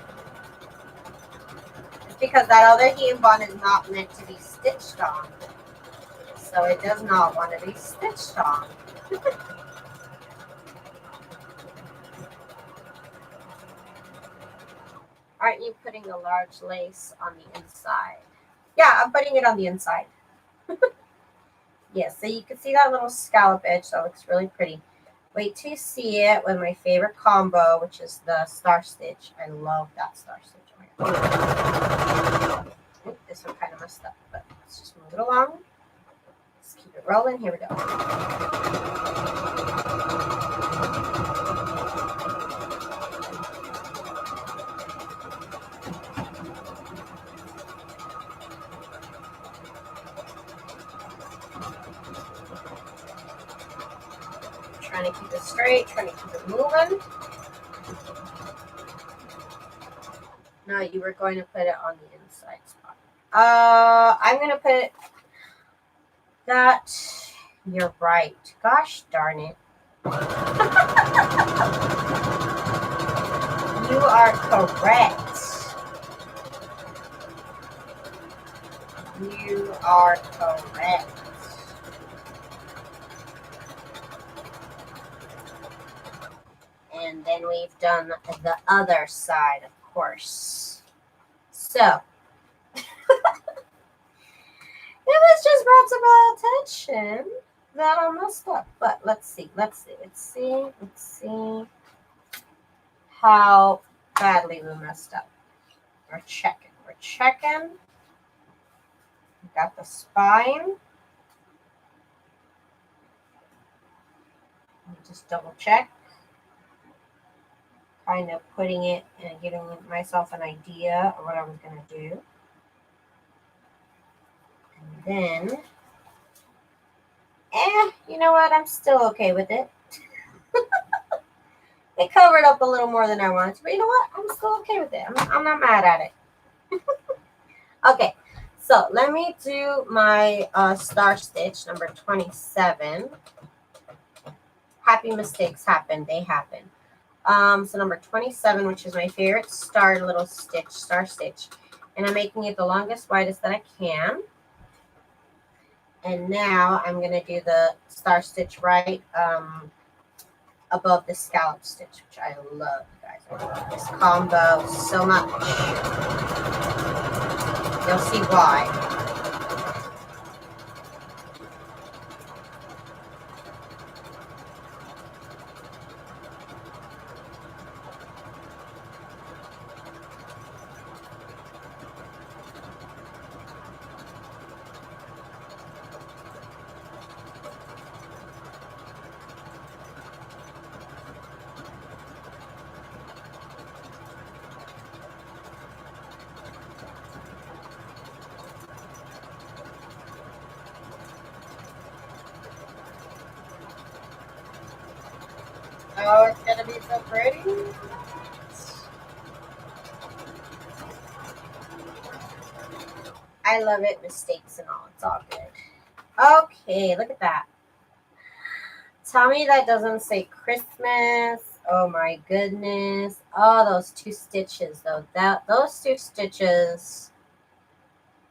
It's because that other heat and bond is not meant to be stitched on. So it does not want to be stitched on. Aren't you putting a large lace on the inside? Yeah, I'm putting it on the inside. Yes, so you can see that little scallop edge. That looks really pretty. Wait till you see it with my favorite combo, which is the star stitch. I love that star stitch. Oh my God. Oop, this one kind of messed up, but let's just move it along. Let's keep it rolling. Here we go. Trying to keep it straight, trying to keep it moving. No, you were going to put it on the inside spot. I'm going to put that. You're right. Gosh darn it. You are correct. You are correct. And then we've done the other side, of course. So, it was just brought to my attention that I messed up. But let's see how badly we messed up. We're checking. We got the spine. Just double check. Kind of putting it and giving myself an idea of what I was going to do. And then, you know what? I'm still okay with it. It covered up a little more than I wanted to, but you know what? I'm still okay with it. I'm not mad at it. Okay, so let me do my star stitch, number 27. Happy mistakes happen. They happen. So number 27, which is my favorite star stitch. And I'm making it the longest, widest that I can. And now I'm going to do the star stitch right above the scallop stitch, which I love, guys. I love this combo so much. You'll see why. Oh, it's going to be so pretty. I love it. Mistakes and all. It's all good. Okay, look at that. Tell me that doesn't say Christmas. Oh my goodness. Oh, those two stitches though. Those two stitches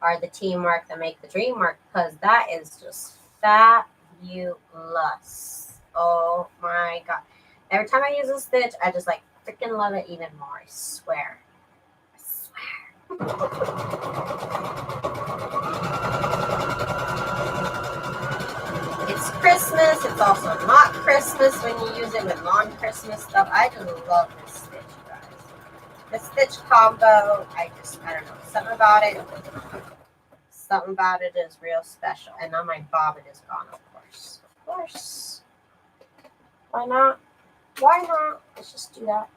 are the teamwork that make the dream work, because that is just fabulous. Oh my God. Every time I use a stitch, I just like freaking love it even more. I swear. It's Christmas. It's also not Christmas when you use it with non-Christmas stuff. I just love this stitch, guys. The stitch combo, I don't know, something about it. Something about it is real special. And now my bobbin is gone, of course. Of course. Why not? Why not? Let's just do that.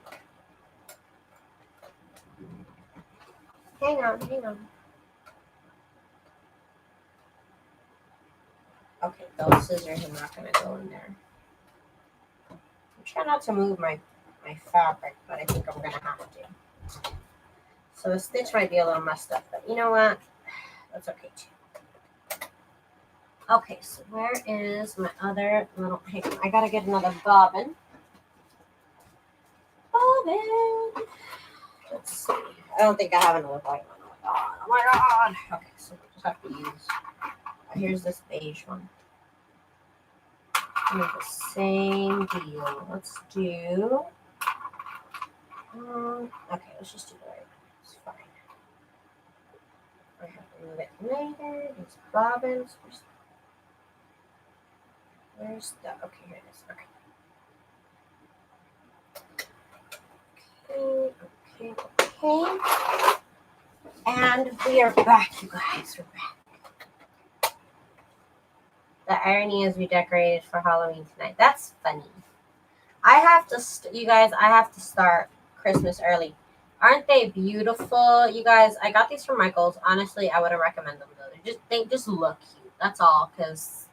Hang on, hang on. Okay, those scissors are not going to go in there. I'm trying not to move my fabric, but I think I'm going to have to. So the stitch might be a little messed up, but you know what? That's okay too. Okay, so where is my other little... Hang on, I got to get another bobbin. Bobbin! Let's see. I don't think I have another white one. Oh my god! Okay, so we just have to use... Here's this beige one. Do the same deal. Let's do... okay, let's just do the right one. It's fine. I have to move it later. These bobbins. Where's the... Okay, here it is. Okay. Okay. And we are back, you guys. We're back. The irony is we decorated for Halloween tonight. That's funny. I have to, you guys, I have to start Christmas early. Aren't they beautiful? You guys, I got these from Michael's. Honestly, I wouldn't recommend them though. They just look cute. That's all, because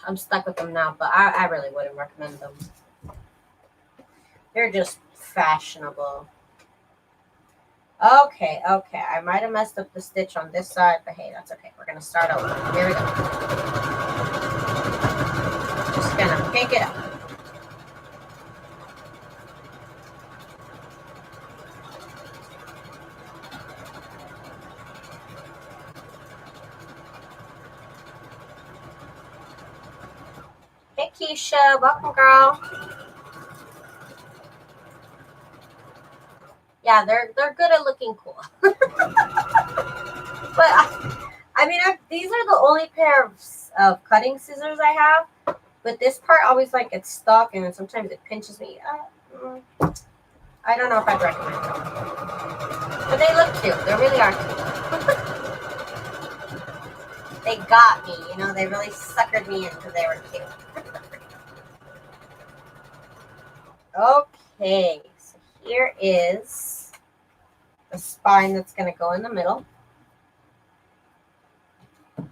I'm stuck with them now, but I really wouldn't recommend them. They're just fashionable. Okay. I might have messed up the stitch on this side, but hey, that's okay. We're going to start over. Here we go. Just going to pick it up. Hey, Keisha. Welcome, girl. Yeah, they're good at looking cool. But I mean, these are the only pair of cutting scissors I have. But this part always like gets stuck, and then sometimes it pinches me. I don't know if I'd recommend them. But they look cute. They really are cute. They got me, you know. They really suckered me in because they were cute. Okay, so here is the spine that's going to go in the middle. I'm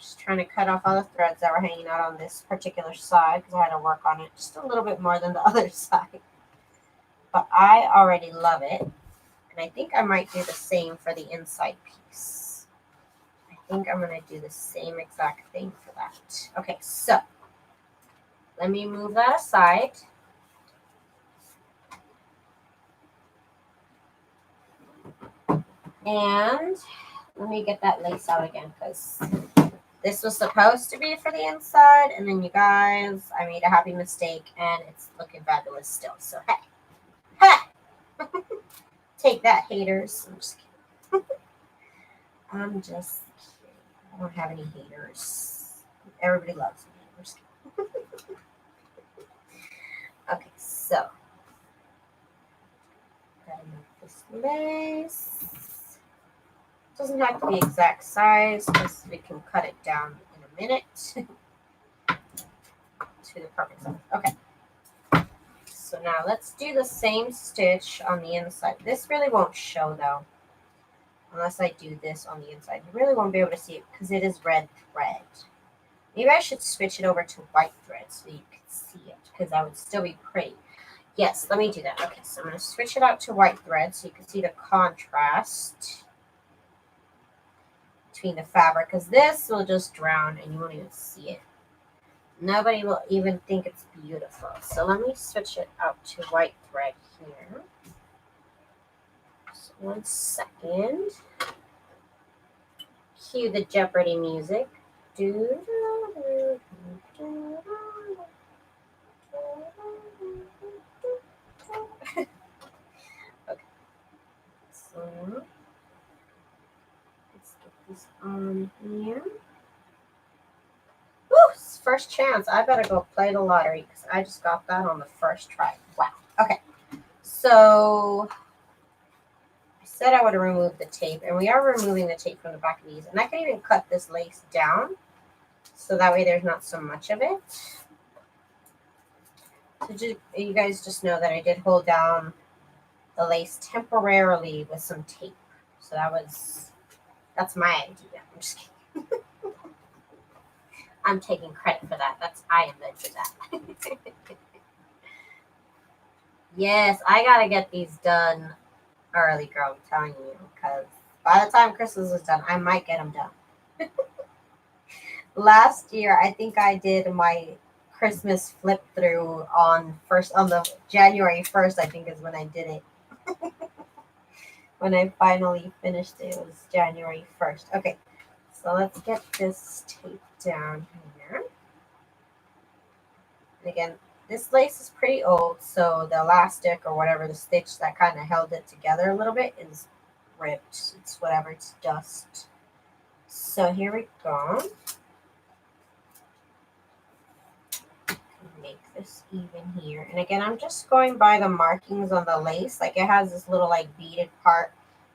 just trying to cut off all the threads that were hanging out on this particular side because I had to work on it just a little bit more than the other side. But I already love it. And I think I might do the same for the inside piece. I think I'm going to do the same exact thing for that. Okay, so let me move that aside. And let me get that lace out again because this was supposed to be for the inside. And then you guys, I made a happy mistake and it's looking fabulous still. So, hey. Take that, haters. I'm just kidding. I'm just kidding. I don't have any haters. Everybody loves me. I'm just kidding. Okay, so gotta make this lace. Doesn't have to be exact size because we can cut it down in a minute to the perfect size. Okay. So now let's do the same stitch on the inside. This really won't show though, unless I do this on the inside. You really won't be able to see it because it is red thread. Maybe I should switch it over to white thread so you can see it because that would still be pretty. Yes, let me do that. Okay, so I'm going to switch it out to white thread so you can see the contrast between the fabric because this will just drown and you won't even see it. Nobody will even think it's beautiful. So let me switch it out to white thread here. So 1 second. Cue the Jeopardy music. Okay. So let's get this on here. Woo! First chance. I better go play the lottery because I just got that on the first try. Wow. Okay. So said I would remove the tape, and we are removing the tape from the back of these. And I can even cut this lace down, so that way there's not so much of it. So you guys just know that I did hold down the lace temporarily with some tape. So that's my idea. I'm just kidding. I'm taking credit for that. I am good for that. Yes, I gotta get these done early, girl. I'm telling you, because by the time Christmas is done, I might get them done. Last year, I think I did my Christmas flip through on the January 1st. I think is when I did it. When I finally finished it, it was January 1st. Okay, so let's get this tape down here. And again, this lace is pretty old, so the elastic or whatever, the stitch that kind of held it together a little bit is ripped. It's whatever, it's dust. So here we go. Make this even here. And again, I'm just going by the markings on the lace. Like it has this little like beaded part.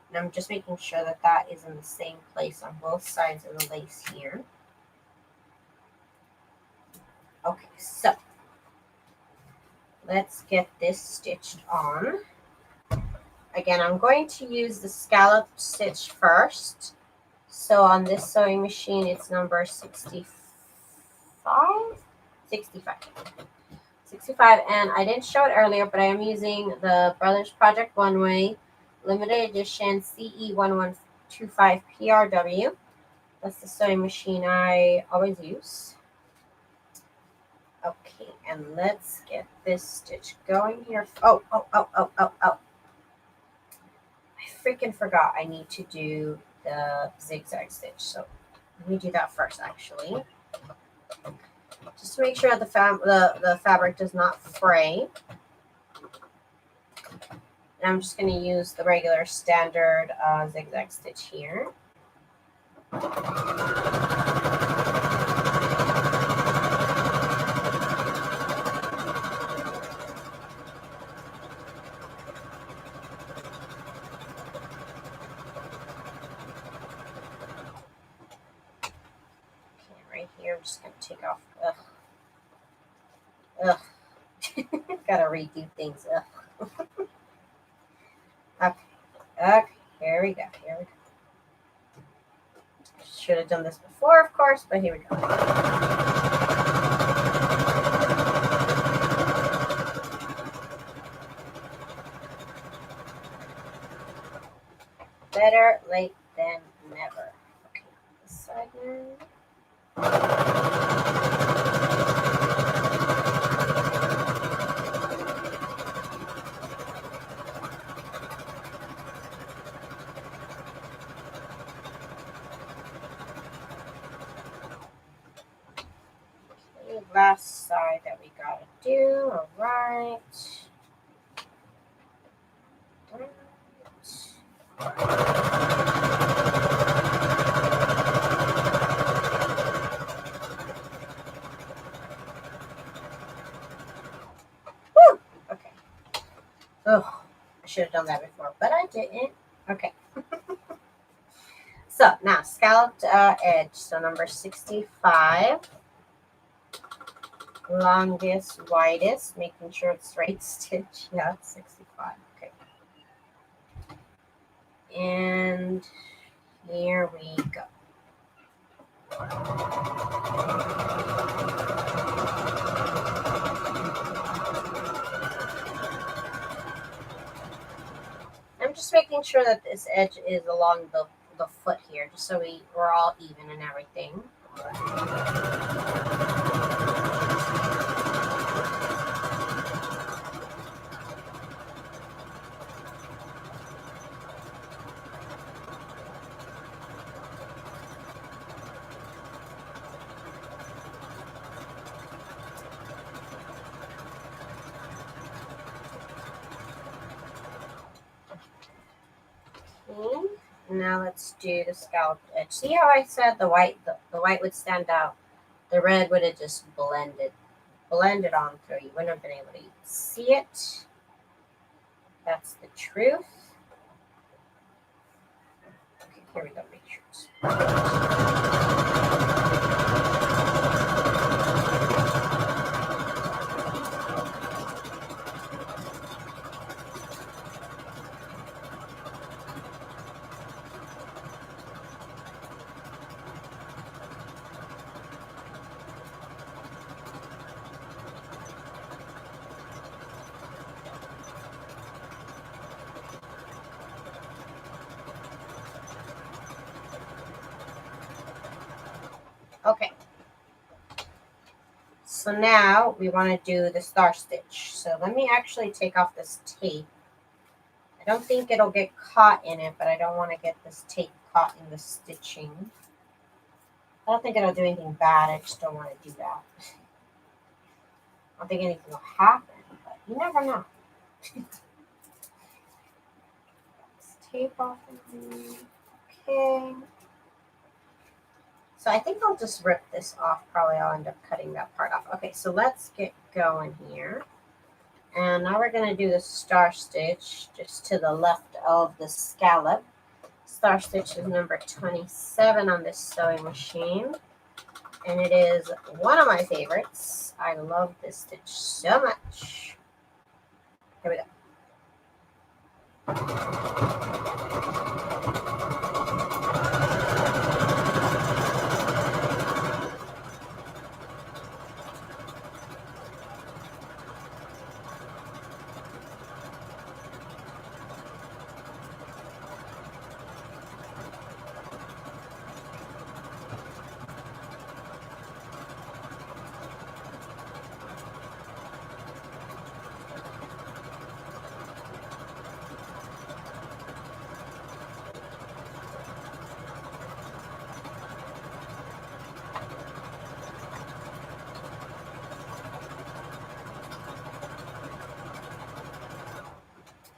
And I'm just making sure that that is in the same place on both sides of the lace here. Okay, so let's get this stitched on. Again, I'm going to use the scallop stitch first. So on this sewing machine, it's number 65? 65. 65, and I didn't show it earlier, but I am using the Brothers Project One Way Limited Edition CE1125 PRW. That's the sewing machine I always use. Okay, and let's get this stitch going here. Oh. I freaking forgot I need to do the zigzag stitch. So let me do that first, actually. Just to make sure the fabric does not fray. And I'm just going to use the regular standard zigzag stitch here. Right here, I'm just going to take off. Ugh. Gotta redo things. Ugh. Okay, here we go. Should have done this before, of course, but here we go. Better late than never. Okay, this side now. Last side that we gotta do. All right. Woo! Okay. Oh, I should have done that before, but I didn't. Okay. So now scalloped edge. So number 65. Longest, widest, making sure it's right stitch. Yeah, 65. Okay. And here we go. I'm just making sure that this edge is along the foot here, just so we're all even and everything. Okay. Now let's do the scalloped edge. See how I said the white would stand out, the red would have just blended on through. You wouldn't have been able to see it. That's the truth. Here we go, make sure it's okay. So now we want to do the star stitch. So let me actually take off this tape. I don't think it'll get caught in it, but I don't want to get this tape caught in the stitching. I don't think it'll do anything bad. I just don't want to do that. I don't think anything will happen, but you never know. Let's tape off. Okay. So I think I'll just rip this off. Probably I'll end up cutting that part off. Okay, so let's get going here. And now we're going to do the star stitch just to the left of the scallop. Star stitch is number 27 on this sewing machine. And it is one of my favorites. I love this stitch so much. Here we go.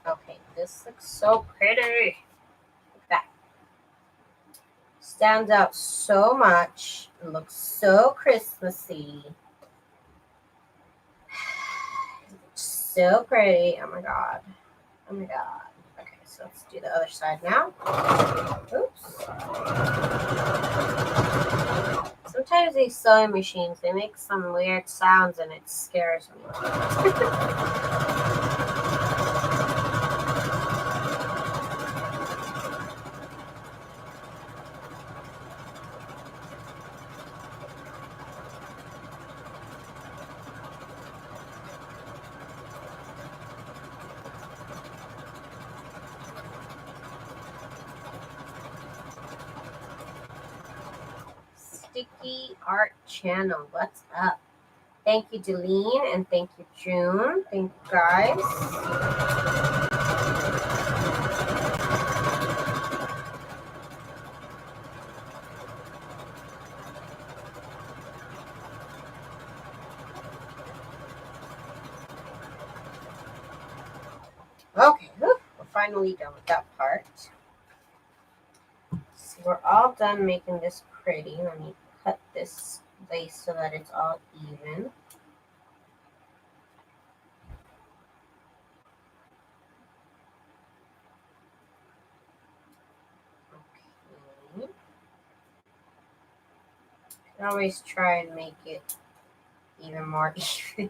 Okay, this looks so pretty. Look at that. Stands out so much. It looks so Christmassy. So pretty. Oh my god. Oh my god. Okay, so let's do the other side now. Oops. Sometimes these sewing machines, they make some weird sounds and it scares me. Sticky Art Channel, what's up? Thank you, Deline, and thank you, June. Thank you, guys. Okay, we're finally done with that part. So we're all done making this pretty. Let me cut this lace so that it's all even. Okay. I can always try and make it even more even.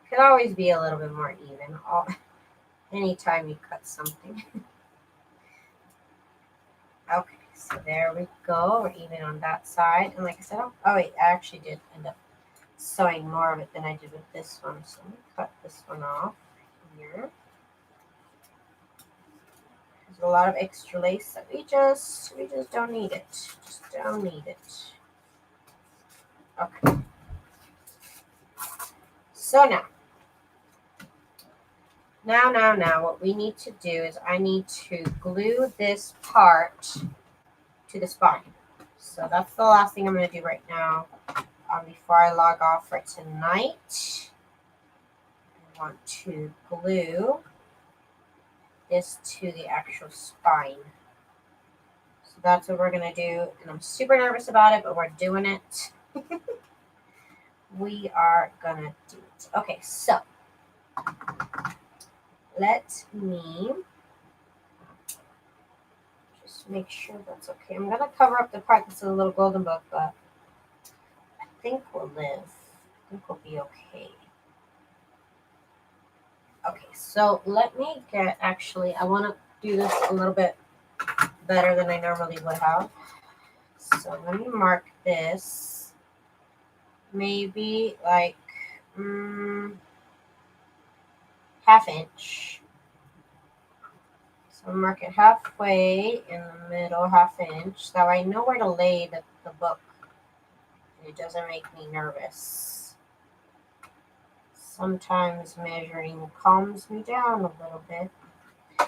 Could always be a little bit more even anytime you cut something. Okay, so there we go. We're even on that side. And like I said, oh wait, I actually did end up sewing more of it than I did with this one. So let me cut this one off here. There's a lot of extra lace that we just don't need it. Just don't need it. Okay. So now, what we need to do is I need to glue this part to the spine. So that's the last thing I'm going to do right now before I log off for tonight. I want to glue this to the actual spine. So that's what we're going to do. And I'm super nervous about it, but we're doing it. We are going to do it. Okay, so let me to make sure that's okay. I'm gonna cover up the part that's a little golden book, but I think we'll live. I think we'll be okay. Okay, so let me get, actually, I want to do this a little bit better than I normally would have. So let me mark this maybe like ½ inch. So mark it halfway in the middle, ½ inch, so I know where to lay the book. And it doesn't make me nervous. Sometimes measuring calms me down a little bit.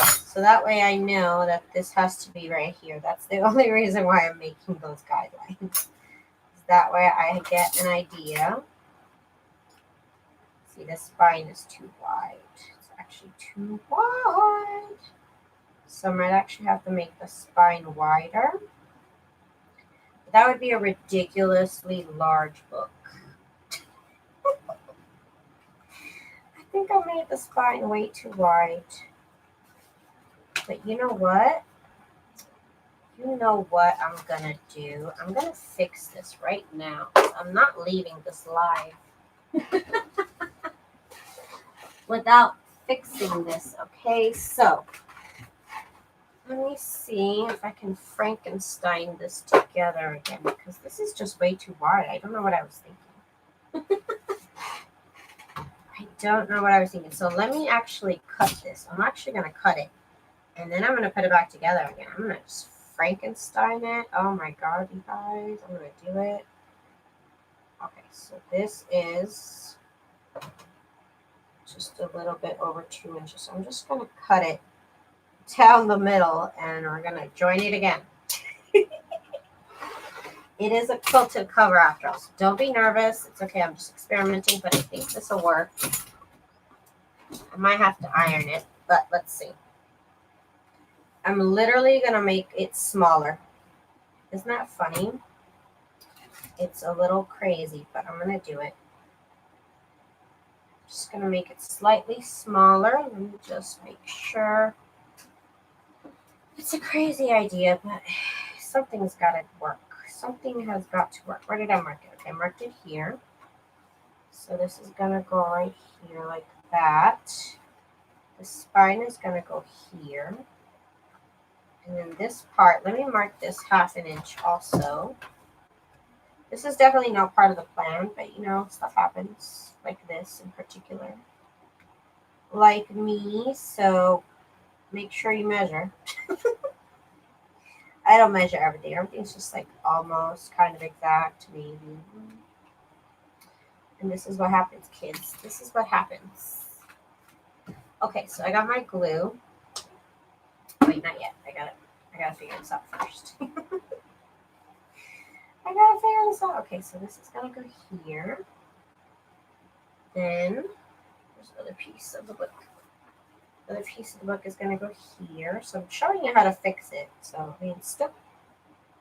So that way I know that this has to be right here. That's the only reason why I'm making those guidelines. That way I get an idea. See, the spine is too wide. It's actually too wide. So I might actually have to make the spine wider. That would be a ridiculously large book. I think I made the spine way too wide. But you know what? You know what I'm gonna do? I'm gonna fix this right now. I'm not leaving this live without fixing this, okay? So, let me see if I can Frankenstein this together again, because this is just way too wide. I don't know what I was thinking. I don't know what I was thinking. So let me actually cut this. I'm actually going to cut it. And then I'm going to put it back together again. I'm going to just Frankenstein it. Oh my God, you guys. I'm going to do it. Okay, so this is just a little bit over 2 inches. So I'm just going to cut it down the middle and we're going to join it again. It is a quilted cover after all, so don't be nervous. It's okay, I'm just experimenting, but I think this will work. I might have to iron it, but let's see. I'm literally going to make it smaller. Isn't that funny? It's a little crazy, but I'm going to do it. Just going to make it slightly smaller. Let me just make sure. It's a crazy idea, but something's got to work. Something has got to work. Where did I mark it? Okay, I marked it here. So this is going to go right here like that. The spine is going to go here. And then this part, let me mark this ½ inch also. This is definitely not part of the plan, but you know, stuff happens like this in particular. Like me, so make sure you measure. I don't measure everything. Everything's just like almost kind of exact, maybe. And this is what happens, kids. This is what happens. Okay, so I got my glue. Wait, not yet. I gotta figure this out first. I gotta figure this out. Okay, so this is gonna go here. Then there's another piece of the book. The other piece of the book is gonna go here. So I'm showing you how to fix it. So I mean, it's still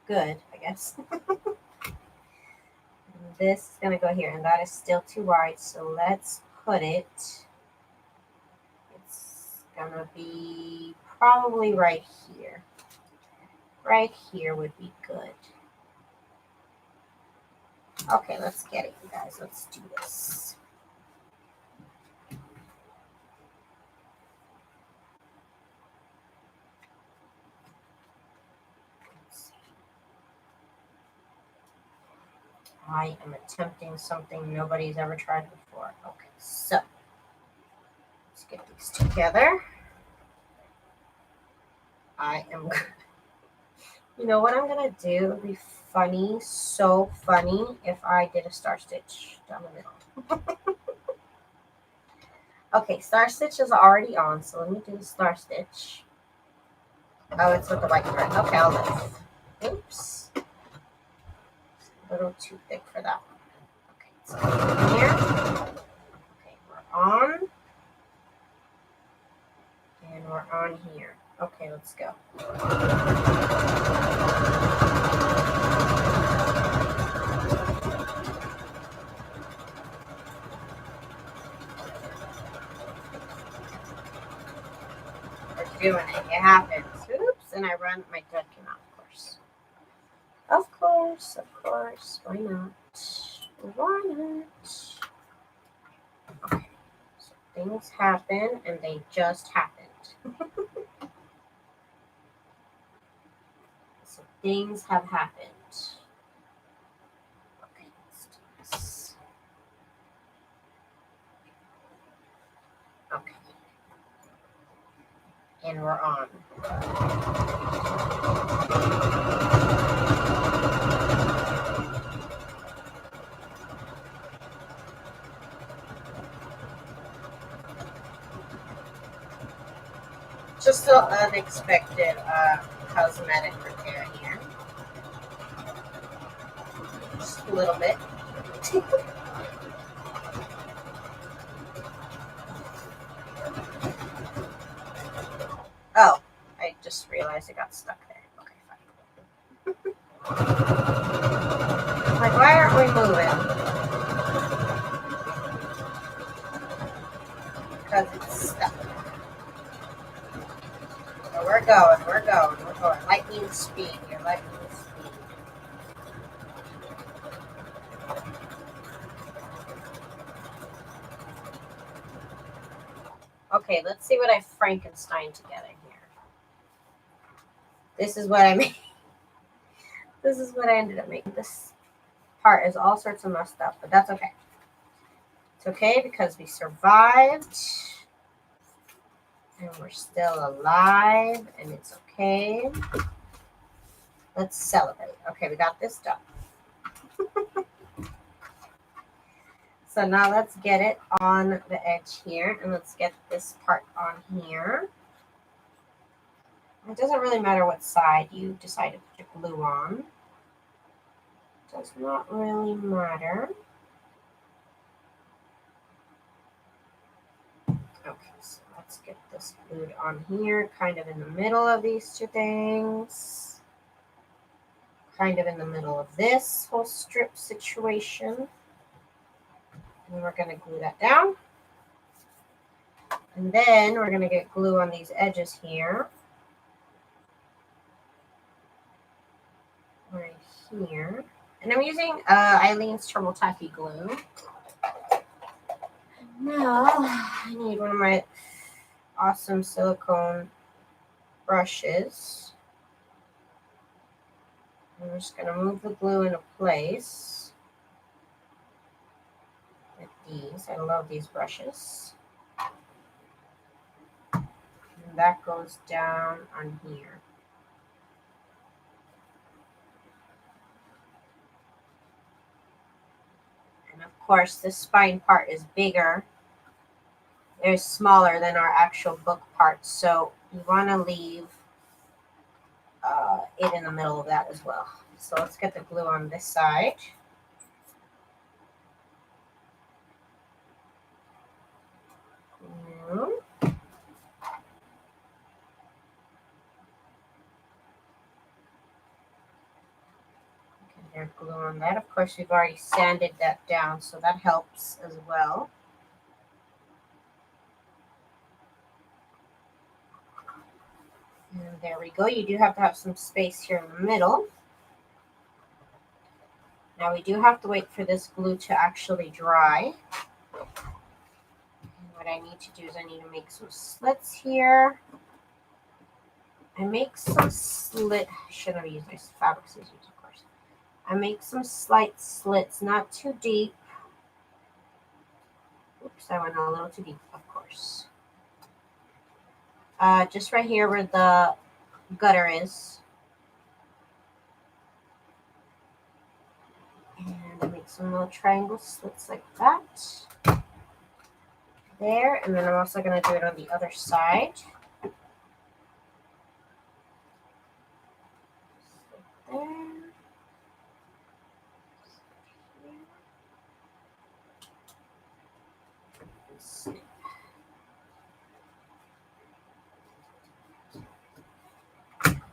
good, I guess. This is going to go here, and that is still too wide, so let's put it, it's going to be probably right here. Right here would be good. Okay, let's get it, you guys. Let's do this. I am attempting something nobody's ever tried before. Okay, so let's get these together. You know what I'm gonna do? It would be funny, so funny, if I did a star stitch down the middle. Okay, star stitch is already on, so let me do the star stitch. Oh, it's with the white thread. Okay, I'll live. Oops. A little too thick for that one. Okay, so here. Okay, we're on. And we're on here. Okay, let's go. We're doing it. It happens. Oops, and I run my thread came course, why not? Why not? Okay, so things happen and they just happened. So things have happened. Okay, let's do this. Okay. And we're on. Just an unexpected cosmetic repair here. Just a little bit. Oh, I just realized it got stuck there. Okay, fine. Like, why aren't we moving? Because it's stuck. So we're going. Lightning speed here, lightning speed. Okay, let's see what I Frankenstein together here. This is what I made. This is what I ended up making. This part is all sorts of messed up, but that's okay. It's okay because we survived. And we're still alive, and it's okay. Let's celebrate. Okay, we got this done. So now let's get it on the edge here, and let's get this part on here. It doesn't really matter what side you decide to put your glue on. It does not really matter. Okay, so let's get this glued on here, kind of in the middle of these two things. Kind of in the middle of this whole strip situation. And we're going to glue that down. And then we're going to get glue on these edges here. Right here. And I'm using Eileen's Turbo Taffy glue. Now, I need one of my awesome silicone brushes. I'm just going to move the glue into place with these. I love these brushes. And that goes down on here. And of course, this spine part is bigger. It's smaller than our actual book part, so you want to leave it in the middle of that as well. So let's get the glue on this side. There's glue on that. Of course, we've already sanded that down, so that helps as well. And there we go. You do have to have some space here in the middle. Now we do have to wait for this glue to actually dry. And what I need to do is I need to make some slits here. I make some slit. I shouldn't have used my fabric scissors, of course. I make some slight slits, not too deep. Oops, I went a little too deep, of course. Just right here where the gutter is. And I make some little triangle slits like that. There, and then I'm also going to do it on the other side. There.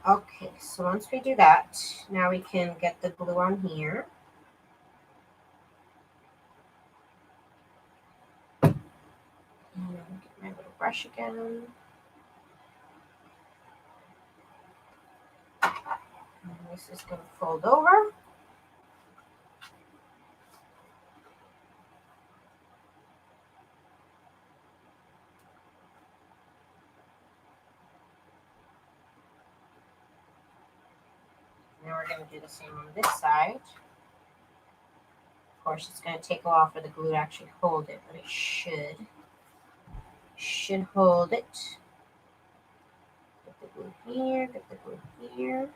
Okay, so once we do that, now we can get the glue on here. And get my little brush again. And this is going to fold over. going to do the same on this side. Of course, it's going to take a while for the glue to actually hold it, but it should. Should hold it. Get the glue here, get the glue here.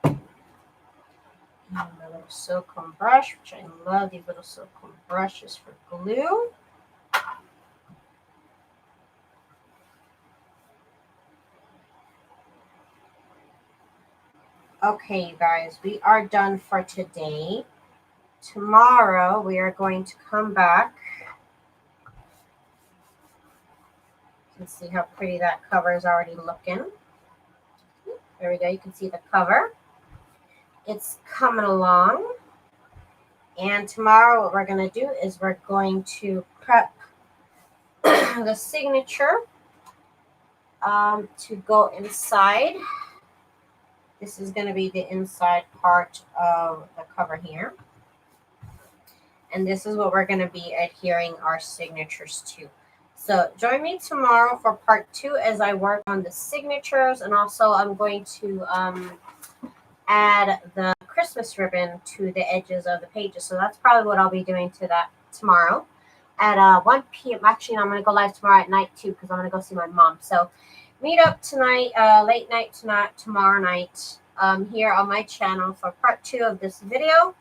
And my little silicone brush, which I love these little silicone brushes for glue. Okay, you guys, we are done for today. Tomorrow, we are going to come back. You can see how pretty that cover is already looking. There we go. You can see the cover. It's coming along. And tomorrow, what we're going to do is we're going to prep the signature to go inside. This is going to be the inside part of the cover here. And this is what we're going to be adhering our signatures to. So join me tomorrow for part 2 as I work on the signatures. And also I'm going to add the Christmas ribbon to the edges of the pages. So that's probably what I'll be doing to that tomorrow at 1 p.m. Actually, I'm going to go live tomorrow at night too because I'm going to go see my mom. So meet up tonight, late night tonight, tomorrow night here on my channel for part 2 of this video.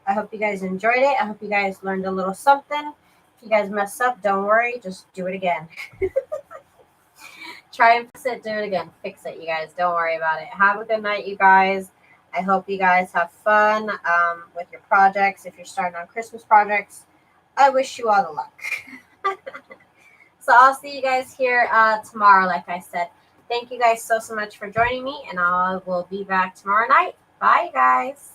I hope you guys enjoyed it. I hope you guys learned a little something. If you guys mess up, don't worry. Just do it again. Try and fix it. Do it again. Fix it, you guys. Don't worry about it. Have a good night, you guys. I hope you guys have fun with your projects. If you're starting on Christmas projects, I wish you all the luck. So I'll see you guys here tomorrow, like I said. Thank you guys so much for joining me, and I will be back tomorrow night. Bye, guys.